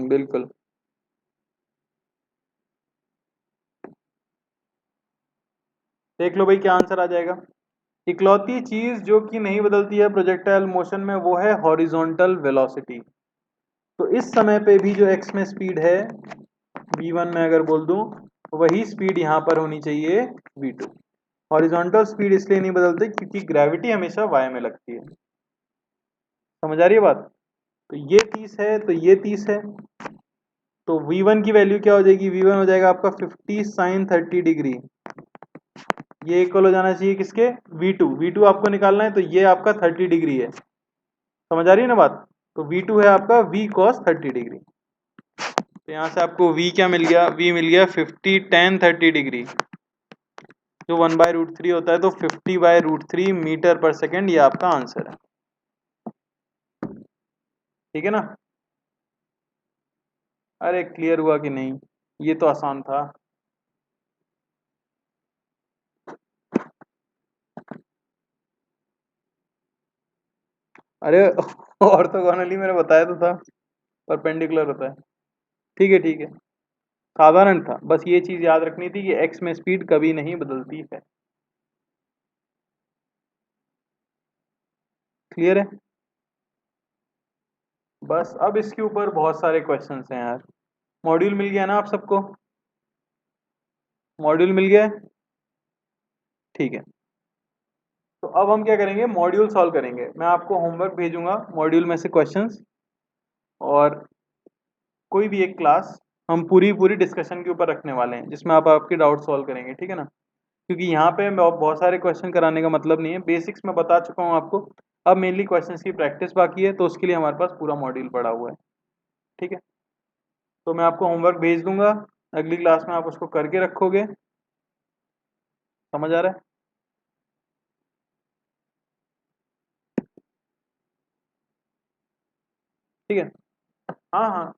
[SPEAKER 1] बिल्कुल। देख लो भाई क्या आंसर आ जाएगा। इकलौती चीज जो कि नहीं बदलती है प्रोजेक्टाइल मोशन में वो है हॉरिजॉन्टल वेलोसिटी। तो इस समय पे भी जो एक्स में स्पीड है v1 में अगर बोल दूं, वही स्पीड यहाँ पर होनी चाहिए v2। हॉरिजॉन्टल स्पीड इसलिए नहीं बदलती क्योंकि ग्रेविटी हमेशा y में लगती है। समझ आ रही है बात? तो ये 30 है तो ये 30 है, तो V1 की वैल्यू क्या हो जाएगी? V1 हो जाएगा आपका 50 साइन 30 डिग्री। ये इक्वल हो जाना चाहिए किसके? V2। V2 आपको निकालना है, तो ये आपका 30 डिग्री है। समझ आ रही है ना बात? तो V2 है आपका V cos 30 डिग्री। तो यहाँ से आपको V क्या मिल गया? V मिल गया 50 tan 30 डिग्री, जो 1/√3 होता है। तो 50/√3 मीटर पर सेकेंड, ये आपका आंसर है। ठीक है ना? अरे क्लियर हुआ कि नहीं? ये तो आसान था। अरे ऑर्थोगोनली मैंने बताया तो था, परपेंडिकुलर होता है। ठीक है, साधारण था, बस ये चीज याद रखनी थी कि एक्स में स्पीड कभी नहीं बदलती है। क्लियर है? बस अब इसके ऊपर बहुत सारे क्वेश्चंस हैं यार। मॉड्यूल मिल गया ना आप सबको? मॉड्यूल मिल गया है? ठीक है। तो अब हम क्या करेंगे? मॉड्यूल सॉल्व करेंगे। मैं आपको होमवर्क भेजूंगा मॉड्यूल में से क्वेश्चंस, और कोई भी एक क्लास हम पूरी पूरी डिस्कशन के ऊपर रखने वाले हैं, जिसमें आप आपके डाउट सॉल्व करेंगे। ठीक है ना? क्योंकि यहाँ पे बहुत सारे क्वेश्चन कराने का मतलब नहीं है, बेसिक्स में बता चुका हूँ आपको। अब मेनली क्वेश्चंस की प्रैक्टिस बाकी है, तो उसके लिए हमारे पास पूरा मॉड्यूल पड़ा हुआ है। ठीक है? तो मैं आपको होमवर्क भेज दूंगा, अगली क्लास में आप उसको करके रखोगे। समझ आ रहा है? ठीक है। हाँ हाँ।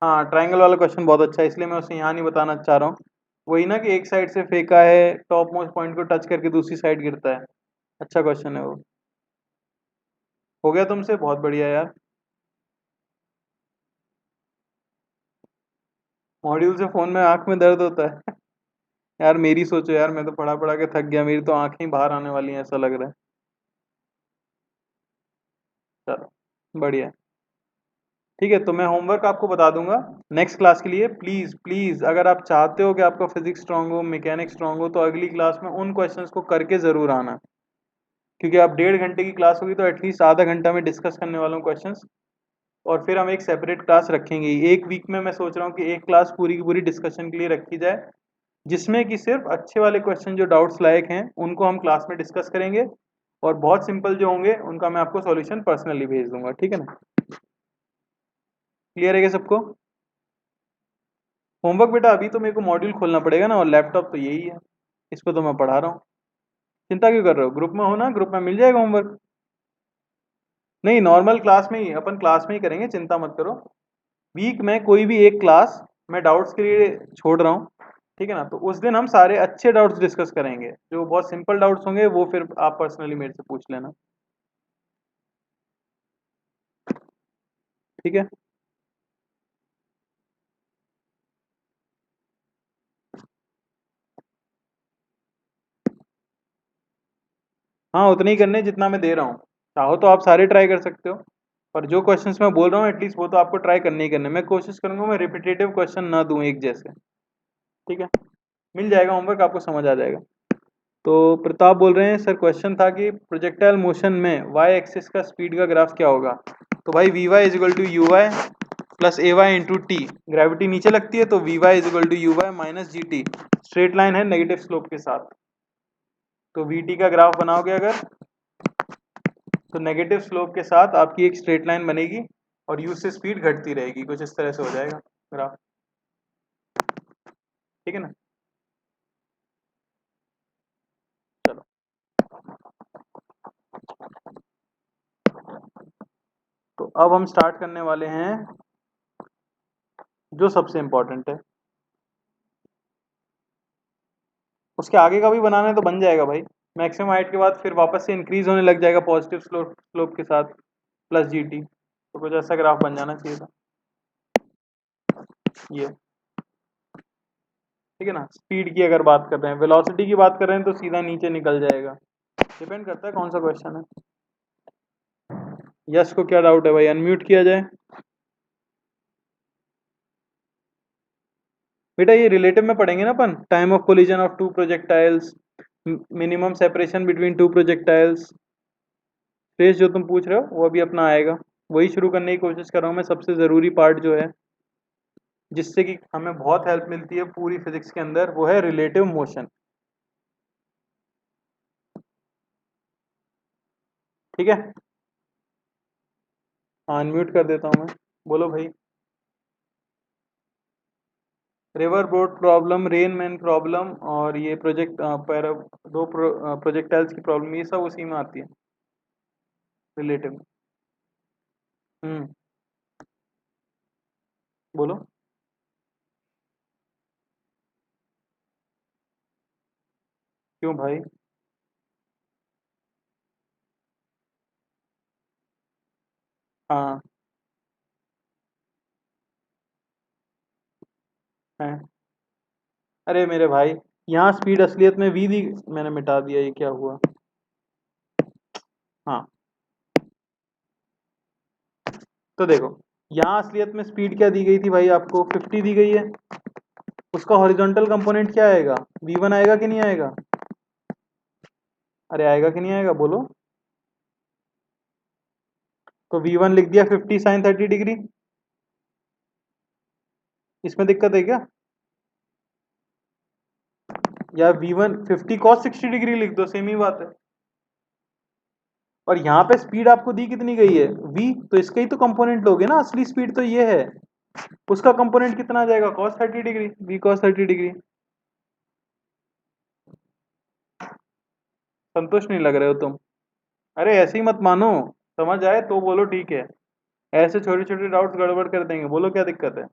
[SPEAKER 1] हाँ, ट्रायंगल वाला क्वेश्चन बहुत अच्छा है, इसलिए मैं उसे यहाँ नहीं बताना चाह रहा हूँ। वही ना कि एक साइड से फेंका है, टॉप मोस्ट पॉइंट को टच करके दूसरी साइड गिरता है। अच्छा क्वेश्चन है वो। हो गया तुमसे? बहुत बढ़िया यार। मॉड्यूल से फोन में आंख में दर्द होता है? यार मेरी सोचो यार, मैं तो पढ़ा पढ़ा के थक गया, मेरी तो आंखें ही बाहर आने वाली हैं ऐसा लग रहा है। चलो बढ़िया है। ठीक है, तो मैं होमवर्क आपको बता दूंगा नेक्स्ट क्लास के लिए। प्लीज प्लीज, अगर आप चाहते हो कि आपका फिजिक्स स्ट्रांग हो, मैकेनिक्स स्ट्रांग हो, तो अगली क्लास में उन क्वेश्चंस को करके जरूर आना। क्योंकि आप 1.5 घंटे की क्लास होगी, तो एटलीस्ट आधा घंटा में डिस्कस करने वाला हूँ क्वेश्चंस। और फिर हम एक सेपरेट क्लास रखेंगे। एक वीक में मैं सोच रहा हूँ कि एक क्लास पूरी की पूरी डिस्कशन के लिए रखी जाए, जिसमें कि सिर्फ अच्छे वाले क्वेश्चन जो डाउट्स लायक हैं उनको हम क्लास में डिस्कस करेंगे, और बहुत सिंपल जो होंगे उनका मैं आपको सॉल्यूशन पर्सनली भेज दूंगा। ठीक है ना? क्लियर है क्या सबको? होमवर्क बेटा, अभी तो मेरे को मॉड्यूल खोलना पड़ेगा ना, और लैपटॉप तो यही है, इस पर तो मैं पढ़ा रहा हूँ। चिंता क्यों कर रहे हो? ग्रुप में हो ना, ग्रुप में मिल जाएगा होमवर्क। नहीं, नॉर्मल क्लास में ही, अपन क्लास में ही करेंगे, चिंता मत करो। वीक में कोई भी एक क्लास मैं डाउट्स के लिए छोड़ रहा हूँ। ठीक है ना? तो उस दिन हम सारे अच्छे डाउट्स डिस्कस करेंगे, जो बहुत सिंपल डाउट्स होंगे वो फिर आप पर्सनली मेरे से पूछ लेना। ठीक है? हाँ, उतने ही करने जितना मैं दे रहा हूँ। चाहो तो आप सारे ट्राई कर सकते हो, पर जो क्वेश्चंस मैं बोल रहा हूँ एटलीस्ट वो तो आपको ट्राई करने ही करने। मैं कोशिश करूंगा मैं रिपीटेटिव क्वेश्चन ना दूं एक जैसे। ठीक है? मिल जाएगा होमवर्क, आपको समझ आ जाएगा। तो प्रताप बोल रहे हैं सर, क्वेश्चन था कि प्रोजेक्टाइल मोशन में वाई एक्सिस का स्पीड का ग्राफ क्या होगा? तो भाई v y is equal to u y plus a y into t. Gravity नीचे लगती है, तो v y is equal to u y minus g t. Straight line है नेगेटिव स्लोप के साथ। तो वी टी का ग्राफ बनाओगे अगर, तो नेगेटिव स्लोप के साथ आपकी एक स्ट्रेट लाइन बनेगी, और यू से स्पीड घटती रहेगी, कुछ इस तरह से हो जाएगा ग्राफ। ठीक है ना? चलो, तो अब हम स्टार्ट करने वाले हैं जो सबसे इंपॉर्टेंट है। उसके आगे का भी बनाना है तो बन जाएगा भाई। मैक्सिमम हाइट के बाद फिर वापस से इंक्रीज होने लग जाएगा पॉजिटिव स्लोप स्लोप के साथ, प्लस जी टी। तो कुछ ऐसा ग्राफ बन जाना चाहिए था ये। ठीक है ना? स्पीड की अगर बात कर रहे हैं, वेलोसिटी की बात कर रहे हैं, तो सीधा नीचे निकल जाएगा। डिपेंड करता है कौन सा क्वेश्चन है। यश को क्या डाउट है भाई? अनम्यूट किया जाए। बेटा ये रिलेटिव में पढ़ेंगे ना अपन, time of collision of two projectiles, minimum separation between two projectiles. Trace जो तुम पूछ रहे हो वो अभी अपना आएगा, वही शुरू करने की कोशिश कर रहा हूँ मैं। सबसे ज़रूरी पार्ट जो है जिससे कि हमें बहुत हेल्प मिलती है पूरी फिजिक्स के अंदर, वो है रिलेटिव मोशन। ठीक है, अनम्यूट कर देता हूँ मैं। बोलो भाई। River boat problem, rain man problem, और ये दो प्रोजेक्टाइल्स की प्रॉब्लम, ये सब उसी में आती है, रिलेटिव। हम्म। बोलो। क्यों भाई? हाँ है। अरे मेरे भाई, यहाँ स्पीड असलियत में वी दी, मैंने मिटा दिया, ये क्या हुआ? हाँ, तो देखो, यहाँ असलियत में स्पीड क्या दी गई थी भाई? आपको 50 दी गई है। उसका हॉरिजॉन्टल कंपोनेंट क्या आएगा? v1 आएगा कि नहीं आएगा? अरे आएगा कि नहीं आएगा, बोलो। तो v1 लिख दिया 50 साइन 30 डिग्री। इसमें दिक्कत है क्या? या v1 50 cos 60 डिग्री लिख दो, सेम ही बात है। और यहाँ पे स्पीड आपको दी कितनी गई है? v, तो इसका ही तो कंपोनेंट लोगे ना, असली स्पीड तो ये है। उसका कंपोनेंट कितना आ जाएगा? cos 30 degree, v cos 30 degree. संतुष्ट नहीं लग रहे हो तुम? अरे ऐसे ही मत मानो, समझ आए तो बोलो ठीक है। ऐसे छोटे छोटे डाउट्स गड़बड़ कर देंगे, बोलो क्या दिक्कत है?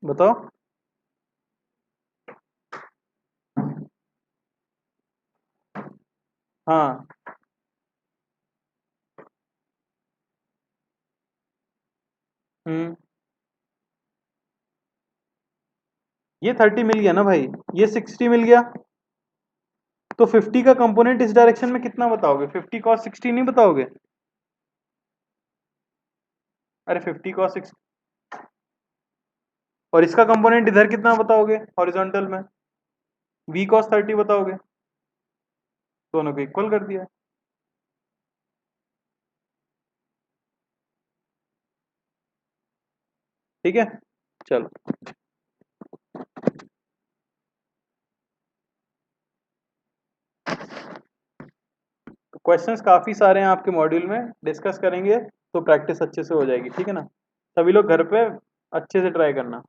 [SPEAKER 1] बताओ। हाँ। हम्म। ये 30 मिल गया ना भाई, ये 60 मिल गया। तो 50 का कंपोनेंट इस डायरेक्शन में कितना बताओगे? 50 cos 60 नहीं बताओगे? अरे 50 cos 60, और इसका कंपोनेंट इधर कितना बताओगे हॉरिजॉन्टल में? v cos 30 बताओगे। दोनों को इक्वल कर दिया। ठीक है, चलो। क्वेश्चंस काफी सारे हैं आपके मॉड्यूल में, डिस्कस करेंगे तो प्रैक्टिस अच्छे से हो जाएगी, ठीक है ना? सभी लोग घर पे अच्छे से ट्राई करना।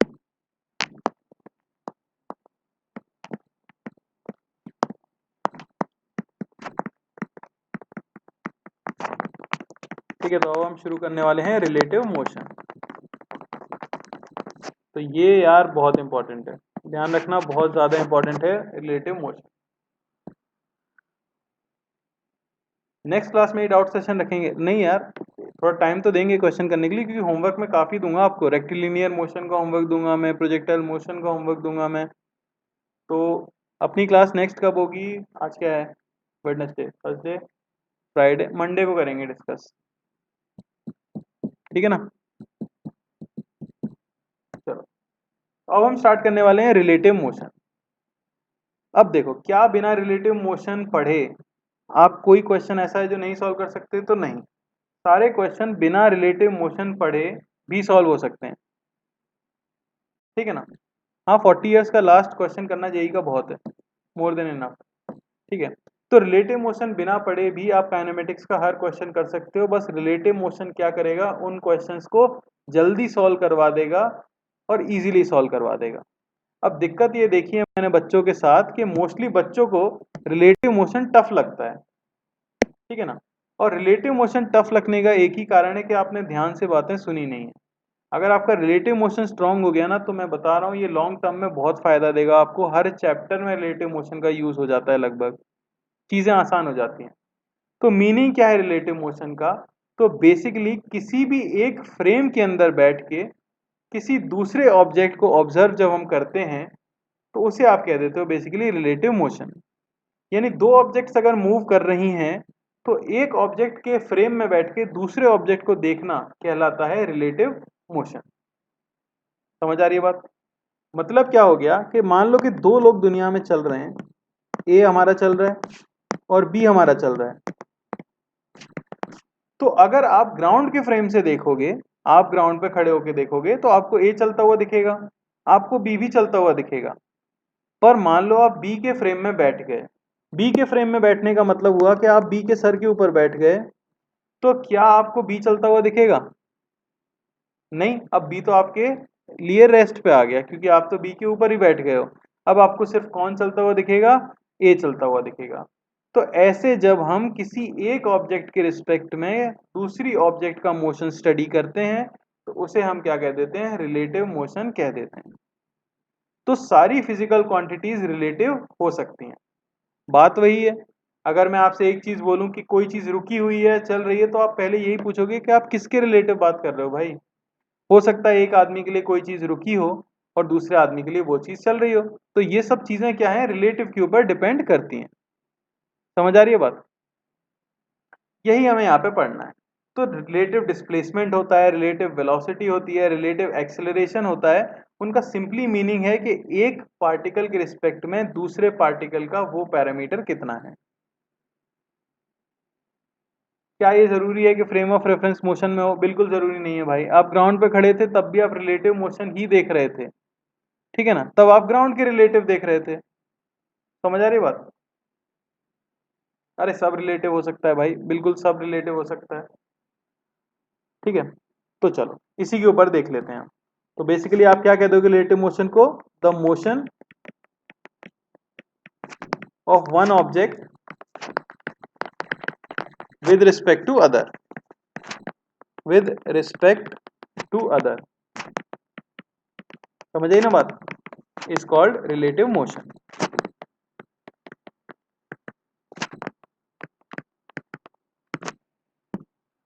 [SPEAKER 1] ठीक है, तो अब हम शुरू करने वाले हैं रिलेटिव मोशन। तो ये यार बहुत इंपॉर्टेंट है, ध्यान रखना, बहुत ज्यादा इंपॉर्टेंट है रिलेटिव मोशन। नेक्स्ट क्लास में ये डाउट सेशन रखेंगे नहीं यार, थोड़ा टाइम तो देंगे क्वेश्चन करने के लिए, क्योंकि होमवर्क में काफ़ी दूंगा आपको। रेक्टिलिनियर मोशन का होमवर्क दूंगा मैं, प्रोजेक्टाइल मोशन का होमवर्क दूंगा मैं। तो अपनी क्लास नेक्स्ट कब होगी? आज क्या है? वेडनेसडे, थर्सडे, फ्राइडे, मंडे को करेंगे डिस्कस। ठीक है ना? चलो, अब हम स्टार्ट करने वाले हैं रिलेटिव मोशन। अब देखो, क्या बिना रिलेटिव मोशन पढ़े आप कोई क्वेश्चन ऐसा है जो नहीं सॉल्व कर सकते? तो नहीं, सारे क्वेश्चन बिना रिलेटिव मोशन पढ़े भी सॉल्व हो सकते हैं। ठीक है ना? हाँ, 40 ईयर्स का लास्ट क्वेश्चन करना जेई का बहुत है, मोर देन इनफ। ठीक है, तो रिलेटिव मोशन बिना पढ़े भी आप काइनेमेटिक्स का हर क्वेश्चन कर सकते हो। बस रिलेटिव मोशन क्या करेगा, उन क्वेश्चंस को जल्दी सॉल्व करवा देगा और इजीली सॉल्व करवा देगा। अब दिक्कत ये देखी है मैंने बच्चों के साथ कि मोस्टली बच्चों को रिलेटिव मोशन टफ लगता है। ठीक है ना? और रिलेटिव मोशन टफ लगने का एक ही कारण है कि आपने ध्यान से बातें सुनी नहीं है। अगर आपका रिलेटिव मोशन स्ट्रांग हो गया ना, तो मैं बता रहा हूँ ये लॉन्ग टर्म में बहुत फायदा देगा आपको। हर चैप्टर में रिलेटिव मोशन का यूज हो जाता है लगभग, चीजें आसान हो जाती हैं। तो मीनिंग क्या है रिलेटिव मोशन का? तो बेसिकली किसी भी एक फ्रेम के अंदर बैठ के किसी दूसरे ऑब्जेक्ट को ऑब्जर्व जब हम करते हैं, तो उसे आप कह देते हो बेसिकली रिलेटिव मोशन। यानी दो ऑब्जेक्ट्स अगर मूव कर रही हैं, तो एक ऑब्जेक्ट के फ्रेम में बैठ के दूसरे ऑब्जेक्ट को देखना कहलाता है रिलेटिव मोशन। समझ आ रही है बात? मतलब क्या हो गया कि मान लो कि दो लोग दुनिया में चल रहे हैं, ए हमारा चल रहा है और B हमारा चल रहा है। तो अगर आप ग्राउंड के फ्रेम से देखोगे, आप ग्राउंड पे खड़े होके देखोगे तो आपको A चलता हुआ दिखेगा, आपको B भी चलता हुआ दिखेगा। पर मान लो आप B के फ्रेम में बैठ गए, B के फ्रेम में बैठने का मतलब हुआ कि आप B के सर के ऊपर बैठ गए, तो क्या आपको B चलता हुआ दिखेगा? नहीं, अब B तो आपके लिए रेस्ट पे आ गया क्योंकि आप तो B के ऊपर ही बैठ गए हो। अब आपको सिर्फ कौन चलता हुआ दिखेगा? A चलता हुआ दिखेगा। तो ऐसे जब हम किसी एक ऑब्जेक्ट के रिस्पेक्ट में दूसरी ऑब्जेक्ट का मोशन स्टडी करते हैं तो उसे हम क्या कह देते हैं? रिलेटिव मोशन कह देते हैं। तो सारी फिजिकल क्वांटिटीज रिलेटिव हो सकती हैं। बात वही है, अगर मैं आपसे एक चीज बोलूं कि कोई चीज रुकी हुई है, चल रही है, तो आप पहले यही पूछोगे कि आप किसके रिलेटिव बात कर रहे हो भाई। हो सकता है एक आदमी के लिए कोई चीज रुकी हो और दूसरे आदमी के लिए वो चीज चल रही हो। तो ये सब चीजें क्या है? रिलेटिव के ऊपर डिपेंड करती हैं। समझ आ रही है बात? यही हमें यहाँ पे पढ़ना है। तो रिलेटिव डिस्प्लेसमेंट होता है, रिलेटिव वेलोसिटी होती है, रिलेटिव एक्सेलरेशन होता है। उनका सिंपली मीनिंग है कि एक पार्टिकल के रिस्पेक्ट में दूसरे पार्टिकल का वो पैरामीटर कितना है। क्या ये जरूरी है कि फ्रेम ऑफ रेफरेंस मोशन में हो? बिल्कुल जरूरी नहीं है भाई। आप ग्राउंड पे खड़े थे तब भी आप रिलेटिव मोशन ही देख रहे थे, ठीक है ना? तब आप ग्राउंड के रिलेटिव देख रहे थे। समझ आ रही बात? अरे सब रिलेटिव हो सकता है भाई, बिल्कुल सब रिलेटिव हो सकता है, ठीक है। तो चलो इसी के ऊपर देख लेते हैं। तो बेसिकली आप क्या कह दोगे रिलेटिव मोशन को? The motion of one object with respect to other, with respect to other. समझ आई ना बात? Is called relative motion.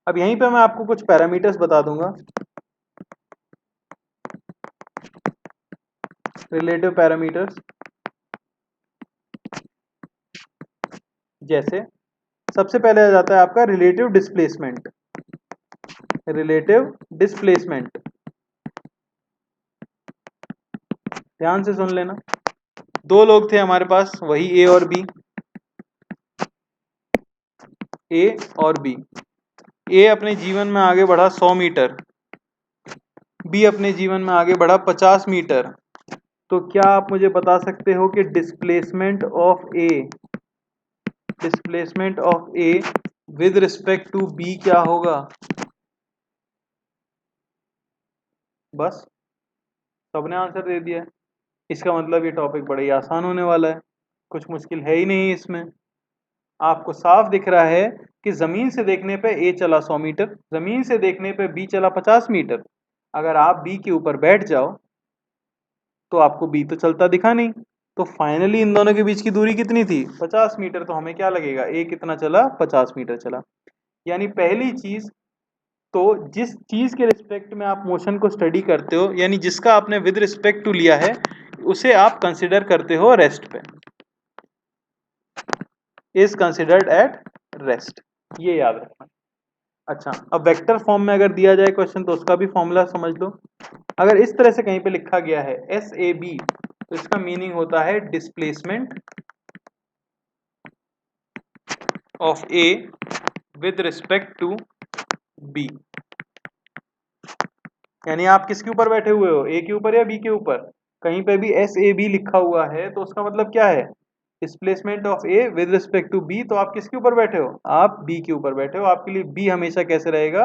[SPEAKER 1] अब यहीं पे मैं आपको कुछ पैरामीटर्स बता दूंगा, रिलेटिव पैरामीटर्स। जैसे सबसे पहले आ जाता है आपका रिलेटिव डिस्प्लेसमेंट। रिलेटिव डिस्प्लेसमेंट, ध्यान से सुन लेना। दो लोग थे हमारे पास, वही ए और बी, ए और बी। ए अपने जीवन में आगे बढ़ा 100 मीटर, बी अपने जीवन में आगे बढ़ा 50 मीटर। तो क्या आप मुझे बता सकते हो कि displacement of A with respect to b क्या होगा? बस सबने आंसर दे दिया है। इसका मतलब ये टॉपिक बड़ा ही आसान होने वाला है, कुछ मुश्किल है ही नहीं इसमें। आपको साफ दिख रहा है कि जमीन से देखने पे ए चला 100 मीटर, जमीन से देखने पे बी चला 50 मीटर। अगर आप बी के ऊपर बैठ जाओ तो आपको बी तो चलता दिखा नहीं। तो फाइनली इन दोनों के बीच की दूरी कितनी थी? 50 मीटर। तो हमें क्या लगेगा? ए कितना चला? 50 मीटर चला। यानी पहली चीज, तो जिस चीज के रिस्पेक्ट में आप मोशन को स्टडी करते हो, यानी जिसका आपने विद रिस्पेक्ट टू लिया है, उसे आप कंसिडर करते हो रेस्ट पे, इज कंसिडर्ड एट रेस्ट। ये याद रखना। अच्छा, अब वेक्टर फॉर्म में अगर दिया जाए क्वेश्चन तो उसका भी फॉर्मूला समझ लो। अगर इस तरह से कहीं पे लिखा गया है एस ए बी, तो इसका मीनिंग होता है displacement of A with respect to b. यानी आप किसके ऊपर बैठे हुए हो? ए के ऊपर या बी के ऊपर? कहीं पे भी एस ए बी लिखा हुआ है तो उसका मतलब क्या है? Displacement of A with respect to b. तो आप किसके ऊपर बैठे हो? आप बी के ऊपर बैठे हो। आपके लिए बी हमेशा कैसे रहेगा?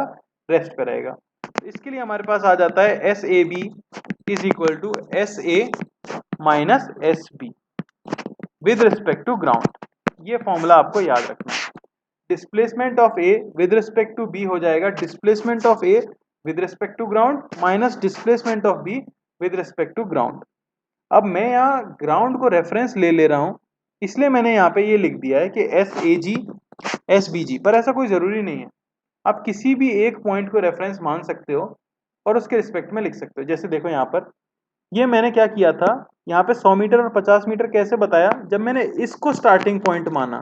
[SPEAKER 1] रेस्ट पे रहेगा। तो इसके लिए हमारे पास आ जाता है s a b is equal to s a minus s b with respect to ground. ये फॉर्मूला आपको याद रखना है। Displacement of A with respect to b हो जाएगा displacement of A with respect to ground minus displacement of B with respect to ground. अब मैं यहाँ ग्राउंड को रेफरेंस ले ले रहा हूँ, इसलिए मैंने यहाँ पे ये लिख दिया है कि S A G S B G, पर ऐसा कोई जरूरी नहीं है। आप किसी भी एक पॉइंट को रेफरेंस मान सकते हो और उसके रिस्पेक्ट में लिख सकते हो। जैसे देखो यहाँ पर, ये मैंने क्या किया था, यहाँ पे 100 मीटर और 50 मीटर कैसे बताया? जब मैंने इसको स्टार्टिंग पॉइंट माना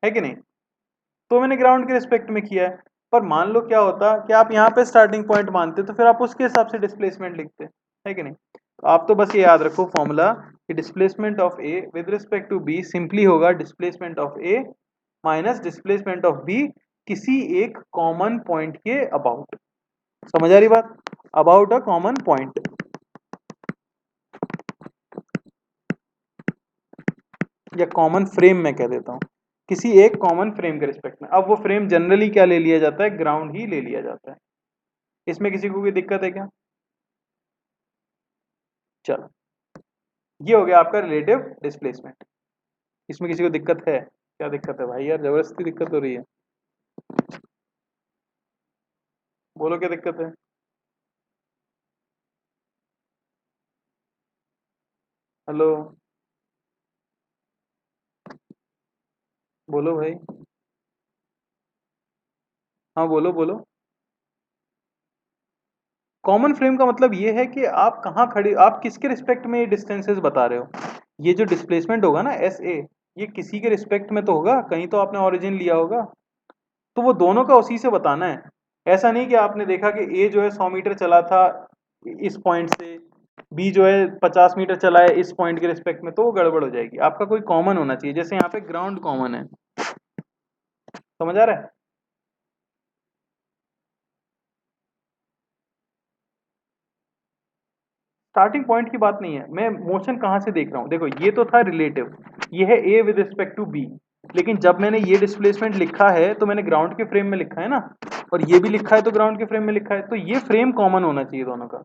[SPEAKER 1] है कि नहीं, तो मैंने ग्राउंड के रिस्पेक्ट में किया है। पर मान लो क्या होता कि आप यहाँ पे स्टार्टिंग पॉइंट मानते तो फिर आप उसके हिसाब से डिस्प्लेसमेंट लिखते, है कि नहीं? तो आप तो बस ये याद रखो फॉर्मूला कि displacement of A with respect to B simply होगा displacement of A minus displacement of B किसी एक कॉमन पॉइंट के अबाउट। समझ आ रही बात? अबाउट अ कॉमन पॉइंट, या कॉमन फ्रेम मैं कह देता हूं, किसी एक कॉमन फ्रेम के रिस्पेक्ट में। अब वो फ्रेम जनरली क्या ले लिया जाता है? ग्राउंड ही ले लिया जाता है। इसमें किसी को कोई दिक्कत है क्या? चलो, ये हो गया आपका रिलेटिव डिस्प्लेसमेंट। इसमें किसी को दिक्कत है? क्या दिक्कत है भाई? यार जबरदस्ती दिक्कत हो रही है, बोलो क्या दिक्कत है? हेलो, बोलो भाई। हाँ बोलो बोलो। कॉमन फ्रेम का मतलब ये है कि आप कहाँ खड़े, आप किसके रिस्पेक्ट में ये डिस्टेंसेस बता रहे हो। ये जो डिस्प्लेसमेंट होगा ना एस ए, ये किसी के रिस्पेक्ट में तो होगा, कहीं तो आपने ओरिजिन लिया होगा, तो वो दोनों का उसी से बताना है। ऐसा नहीं कि आपने देखा कि ए जो है 100 मीटर चला था इस पॉइंट से, बी जो है 50 मीटर चला है इस पॉइंट के रिस्पेक्ट में, तो वो गड़बड़ हो जाएगी। आपका कोई कॉमन होना चाहिए, जैसे यहाँ पे ग्राउंड कॉमन है। समझ आ रहा है? स्टार्टिंग पॉइंट की बात नहीं है, मैं मोशन कहाँ से देख रहा हूँ। देखो ये तो था रिलेटिव, ये है a with respect to b, लेकिन जब मैंने ये डिस्प्लेसमेंट लिखा है तो मैंने ग्राउंड के फ्रेम में लिखा है ना, और ये भी लिखा है तो ग्राउंड के फ्रेम में लिखा है, तो ये फ्रेम कॉमन होना चाहिए दोनों का।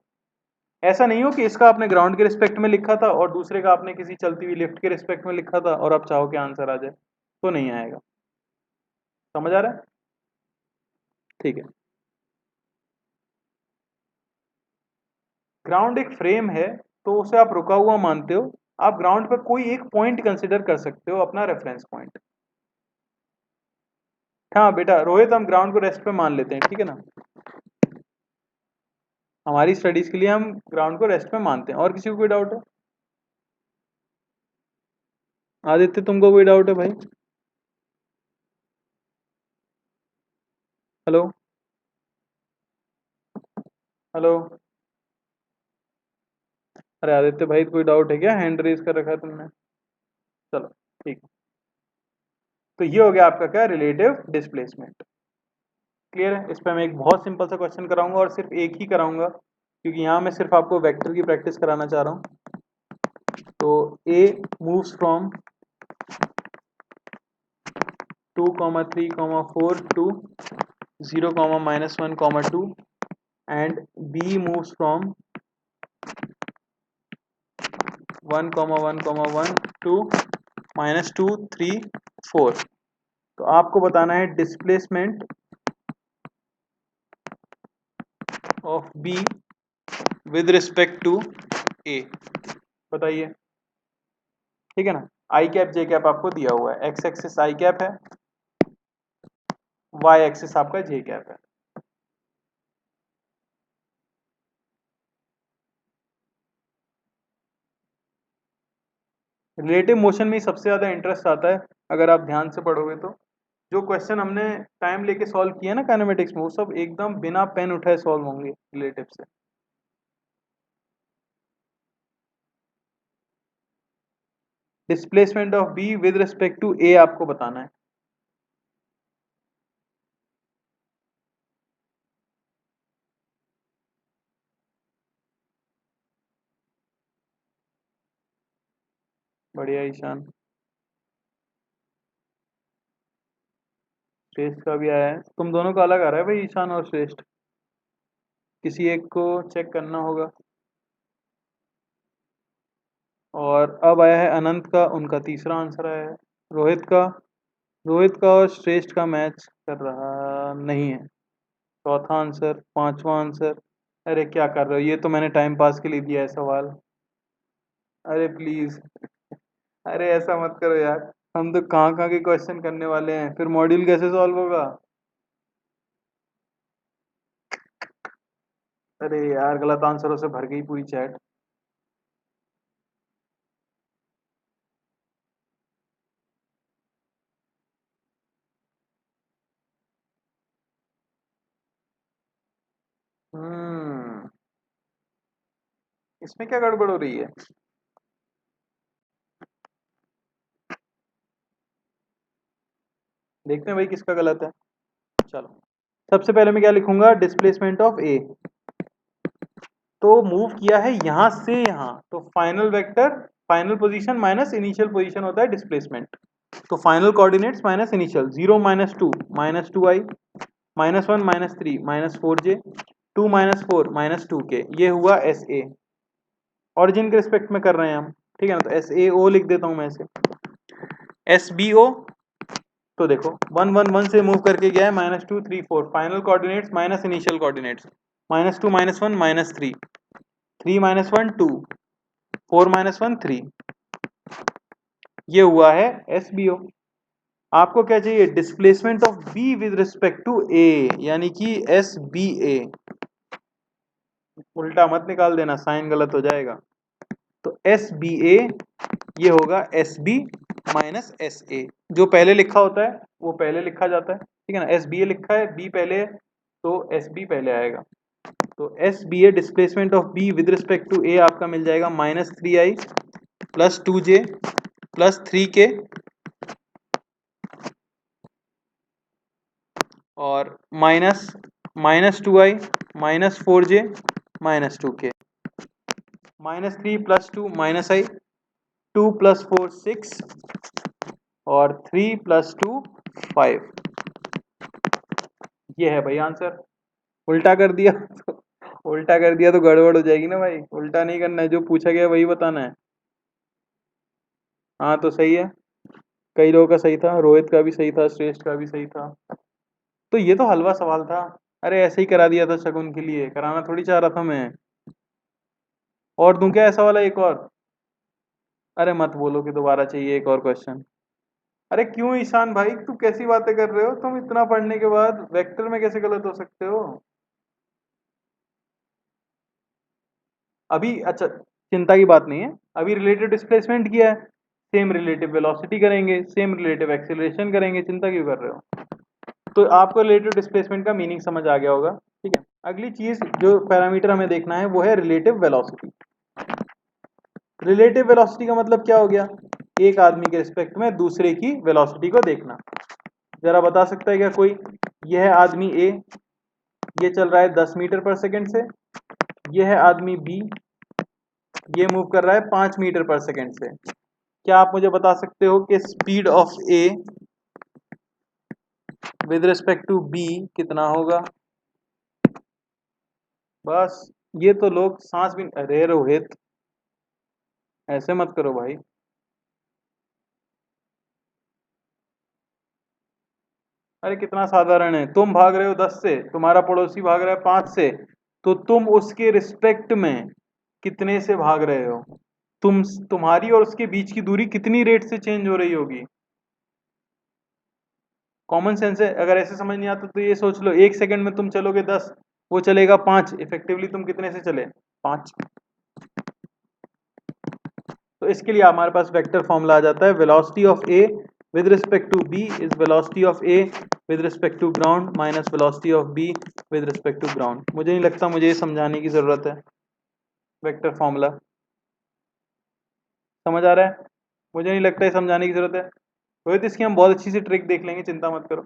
[SPEAKER 1] ऐसा नहीं हो कि इसका आपने ग्राउंड के रिस्पेक्ट में लिखा था और दूसरे का आपने किसी चलती हुई लिफ्ट के रिस्पेक्ट में लिखा था और आप चाहो कि आंसर आ जाए, तो नहीं आएगा। समझ आ रहा है? ठीक है। ग्राउंड एक फ्रेम है, तो उसे आप रुका हुआ मानते हो। आप ग्राउंड पर कोई एक पॉइंट कंसिडर कर सकते हो अपना रेफरेंस पॉइंट। हाँ बेटा रोहित, हम ग्राउंड को रेस्ट पे मान लेते हैं, ठीक है ना। हमारी स्टडीज के लिए हम ग्राउंड को रेस्ट पे मानते हैं। और किसी को कोई डाउट है? आदित्य तुमको कोई डाउट है भाई? Hello, hello. अरे आदित्य भाई कोई डाउट है क्या? हैंड रेज कर रखा है तुमने। चलो ठीक है। तो ये हो गया आपका क्या, रिलेटिव डिस्प्लेसमेंट। क्लियर है? इस पर मैं एक बहुत सिंपल सा क्वेश्चन कराऊंगा और सिर्फ एक ही कराऊंगा, क्योंकि यहाँ मैं सिर्फ आपको वेक्टर की प्रैक्टिस कराना चाह रहा हूँ। तो ए moves from 2, 3, 4 to 0, -1, 2 and B moves from 1, 1, 1 to -2, 3, 4। तो आपको बताना है displacement of B with respect to A. बताइए। ठीक है ना। आई कैप जे कैप आपको दिया हुआ है, एक्स एक्सिस आई कैप है, वाई एक्सिस आपका जे कैप है। रिलेटिव मोशन में ही सबसे ज्यादा इंटरेस्ट आता है, अगर आप ध्यान से पढ़ोगे तो। जो क्वेश्चन हमने टाइम लेके सॉल्व किया ना काइनेमेटिक्स में, वो सब एकदम बिना पेन उठाए सॉल्व होंगे रिलेटिव से। Displacement of B with respect to A आपको बताना है। बढ़िया ईशान। श्रेष्ठ का भी आया है, तुम दोनों का अलग आ रहा है भाई, ईशान और श्रेष्ठ। किसी एक को चेक करना होगा। और अब आया है अनंत का, उनका तीसरा आंसर आया है। रोहित का, रोहित का और श्रेष्ठ का मैच कर रहा नहीं है। चौथा आंसर, पांचवा आंसर। अरे क्या कर रहे हो, ये तो मैंने टाइम पास के लिए दिया है सवाल। अरे प्लीज, अरे ऐसा मत करो यार। हम तो कहाँ कहाँ के क्वेश्चन करने वाले हैं, फिर मॉड्यूल कैसे सॉल्व होगा? अरे यार गलत आंसरों से भर गई पूरी चैट। हम्म। इसमें क्या गड़बड़ हो रही है? देखते हैं भाई किसका गलत है। चलो सबसे पहले मैं क्या लिखूंगा, डिस्प्लेसमेंट ऑफ ए। तो मूव किया है यहां से यहां, तो final vector, final position minus initial position होता है डिस्प्लेसमेंट। तो final coordinates minus initial, 0 minus two I, -1 -3 -4j, 2 -4 -2k, ये हुआ एस ए। ऑरिजिन के रिस्पेक्ट में कर रहे हैं हम, ठीक है ना। तो एस ए ओ लिख देता हूं मैं इसे, एस बी ओ। तो देखो 1 1 1 से मूव करके गया है -2 3 4, final coordinates minus initial coordinates, -2 -1 -3, 3 -1 2, 4 -1 3, ये हुआ है एस बी ओ। आपको क्या चाहिए, displacement of B with respect to A, यानी कि एस बी ए। उल्टा मत निकाल देना, साइन गलत हो जाएगा। तो एस बी ए ये होगा s b minus s a. जो पहले लिखा होता है वो पहले लिखा जाता है, ठीक है ना। एस बी ए लिखा है, बी पहले है, तो एस बी पहले आएगा। तो S B A displacement of B with respect to A आपका मिल जाएगा -3i plus 2j plus 3k और -2i -4j -2k, -3 plus 2 -i, 2 plus 4 6 और 3 प्लस 2 5, ये है भाई आंसर। उल्टा कर दिया तो उल्टा कर दिया तो गड़बड़ हो जाएगी ना भाई, उल्टा नहीं करना है, जो पूछा गया वही बताना है। हाँ तो सही है, कई लोगों का सही था, रोहित का भी सही था, श्रेष्ठ का भी सही था। तो ये तो हलवा सवाल था, अरे ऐसे ही करा दिया था शगुन के लिए, कराना थोड़ी चाह रहा था मैं। और दूं क्या ऐसा वाला एक और? अरे मत बोलो कि दोबारा चाहिए एक और क्वेश्चन। अरे क्यों ईशान भाई, तू कैसी बातें कर रहे हो, तुम इतना पढ़ने के बाद वेक्टर में कैसे गलत हो सकते हो? अभी अच्छा, चिंता की बात नहीं है, अभी रिलेटिव डिस्प्लेसमेंट किया है, सेम रिलेटिव वेलोसिटी करेंगे, सेम रिलेटिव एक्सीलरेशन करेंगे, चिंता क्यों कर रहे हो? तो आपको रिलेटिव डिस्प्लेसमेंट का मीनिंग समझ आ गया होगा, ठीक है। अगली चीज जो पैरामीटर हमें देखना है वो है रिलेटिव वेलोसिटी। रिलेटिव वेलोसिटी का मतलब क्या हो गया, एक आदमी के रिस्पेक्ट में दूसरे की वेलोसिटी को देखना। जरा बता सकता है क्या कोई? यह है आदमी ए, ये चल रहा है 10 मीटर पर सेकंड से, यह है आदमी बी, ये मूव कर रहा है 5 मीटर पर सेकंड से। क्या आप मुझे बता सकते हो कि speed of A with respect to b कितना होगा? बस, ये तो लोग सांस भी, अरे रोहित ऐसे मत करो भाई। अरे कितना साधारण है, तुम भाग रहे हो 10 से, तुम्हारा पड़ोसी भाग रहा है 5 से, तो तुम उसके रिस्पेक्ट में कितने से भाग रहे हो? तुम, तुम्हारी और उसके बीच की दूरी कितनी रेट से चेंज हो रही होगी? कॉमन सेंस है, अगर ऐसे समझ नहीं आता तो ये सोच लो, एक सेकंड में तुम चलोगे 10, वो चलेगा 5, इफेक्टिवली तुम कितने से चले? 5। तो इसके लिए हमारे पास वेक्टर फॉर्मूला आ जाता है, velocity of A with respect to b is velocity of A with respect to ground minus velocity of B with respect to ground. मुझे नहीं लगता मुझे ये समझाने की जरूरत है, वेक्टर फॉर्मूला समझ आ रहा है? मुझे नहीं लगता ये समझाने की जरूरत है। रोहित इसकी हम बहुत अच्छी सी ट्रिक देख लेंगे, चिंता मत करो।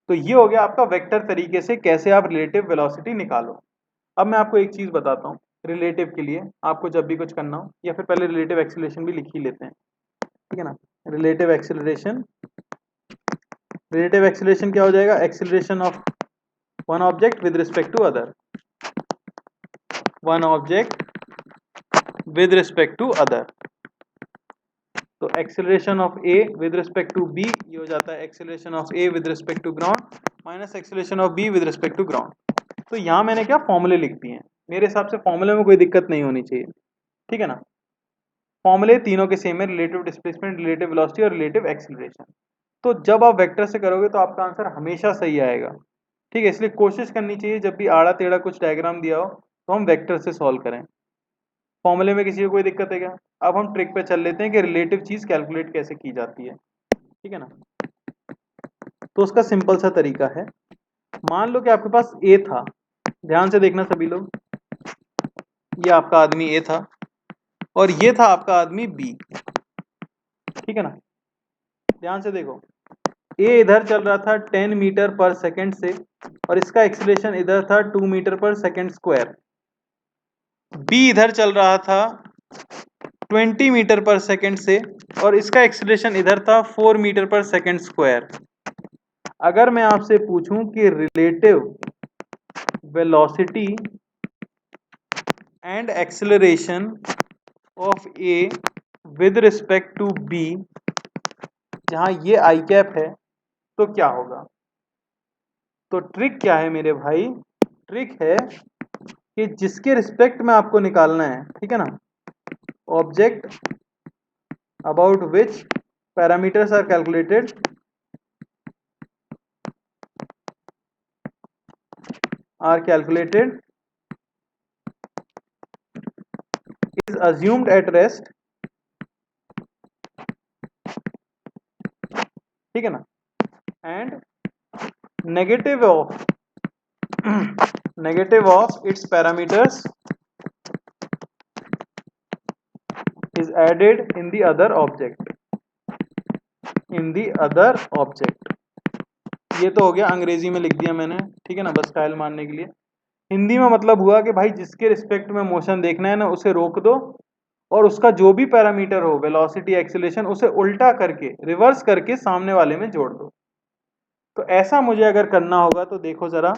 [SPEAKER 1] तो ये हो गया आपका वेक्टर तरीके से कैसे आप रिलेटिव वेलोसिटी निकालो। अब मैं आपको एक चीज बताता हूँ, रिलेटिव के लिए आपको जब भी कुछ करना हो, या फिर पहले रिलेटिव एक्सीलरेशन भी लिख ही लेते हैं, ठीक है ना। रिलेटिव एक्सीलरेशन, रिलेटिव एक्सीलरेशन क्या हो जाएगा, acceleration of one object with respect to other, one object with respect to other. तो acceleration of A with respect to B ये हो जाता है acceleration of A with respect to ground minus acceleration of B with respect to ground. तो यहाँ मैंने क्या फॉर्मूले लिख दिए हैं, मेरे हिसाब से फॉर्मूले में कोई दिक्कत नहीं होनी चाहिए, ठीक है ना। फॉर्मूले तीनों के सेम है, रिलेटिव डिस्प्लेसमेंट, रिलेटिव वेलोसिटी और रिलेटिव एक्सीलरेशन। तो जब आप वेक्टर से करोगे तो आपका आंसर हमेशा सही आएगा, ठीक है। इसलिए कोशिश करनी चाहिए जब भी आड़ा टेढ़ा कुछ डायग्राम दिया हो तो हम वेक्टर से सॉल्व करें। फॉर्मूले में किसी को कोई दिक्कत है क्या? अब हम ट्रिक पे चल लेते हैं कि रिलेटिव चीज कैलकुलेट कैसे की जाती है, ठीक है ना। तो उसका सिंपल सा तरीका है, मान लो कि आपके पास ए था, ध्यान से देखना सभी लोग, ये आपका आदमी ए था और ये था आपका आदमी बी, ठीक है ना। ध्यान से देखो, ए इधर चल रहा था 10 मीटर पर सेकेंड से और इसका एक्सीलरेशन इधर था 2 मीटर पर सेकेंड स्क्वायर। बी इधर चल रहा था 20 मीटर पर सेकेंड से और इसका एक्सीलरेशन इधर था 4 मीटर पर सेकेंड स्क्वायर। अगर मैं आपसे पूछूं कि relative velocity and acceleration of A with respect to b, जहां ये आई कैप है, तो क्या होगा? तो ट्रिक क्या है मेरे भाई? ट्रिक है कि जिसके रिस्पेक्ट में आपको निकालना है, ठीक है ना, object about which parameters are calculated is assumed at rest, ठीक है ना, and negative of its parameters is added in the other object, ये तो हो गया, अंग्रेजी में लिख दिया मैंने, ठीक है ना, बस स्टाइल मारने के लिए। हिंदी में मतलब हुआ कि भाई जिसके रिस्पेक्ट में मोशन देखना है ना, उसे रोक दो और उसका जो भी पैरामीटर हो, वेलोसिटी, एक्सीलरेशन, उसे उल्टा करके, रिवर्स करके सामने वाले में जोड़ दो। तो ऐसा मुझे अगर करना होगा तो देखो जरा,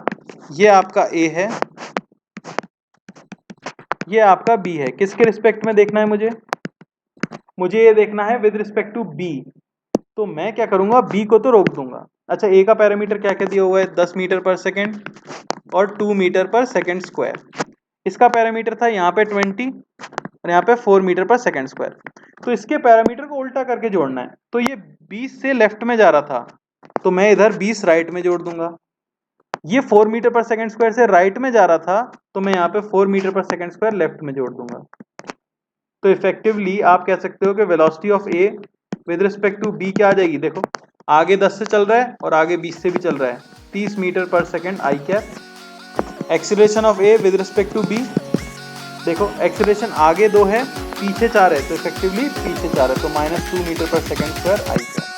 [SPEAKER 1] ये आपका ए है, ये आपका बी है। किसके रिस्पेक्ट में देखना है मुझे? मुझे ये देखना है विद रिस्पेक्ट टू बी। तो मैं क्या करूंगा, बी को तो रोक दूंगा। अच्छा, ए का पैरामीटर क्या क्या दिया हुआ है? 10 मीटर पर सेकेंड और 2 मीटर पर सेकेंड स्क्वायर। इसका पैरामीटर था यहाँ पे 20 और यहाँ पे 4 मीटर पर सेकेंड स्क्वायर। तो इसके पैरामीटर को उल्टा करके जोड़ना है। तो ये 20 से लेफ्ट में जा रहा था, तो मैं इधर 20 राइट में जोड़ दूंगा। ये 4 मीटर पर सेकेंड स्क्वायर से राइट में जा रहा था, तो मैं यहाँ पे 4 मीटर पर सेकेंड स्क्वायर लेफ्ट में जोड़ दूंगा। तो इफेक्टिवली आप कह सकते हो कि velocity of A with respect to b क्या आ जाएगी? देखो, आगे 10 से चल रहा है और आगे 20 से भी चल रहा है, 30 मीटर पर second i cap. Acceleration of A with respect to b, देखो एक्सीलरेशन आगे 2 है, पीछे 4 है, तो इफेक्टिवली पीछे 4 है, तो -2 मीटर पर सेकेंड स्क्वायर आई कैप।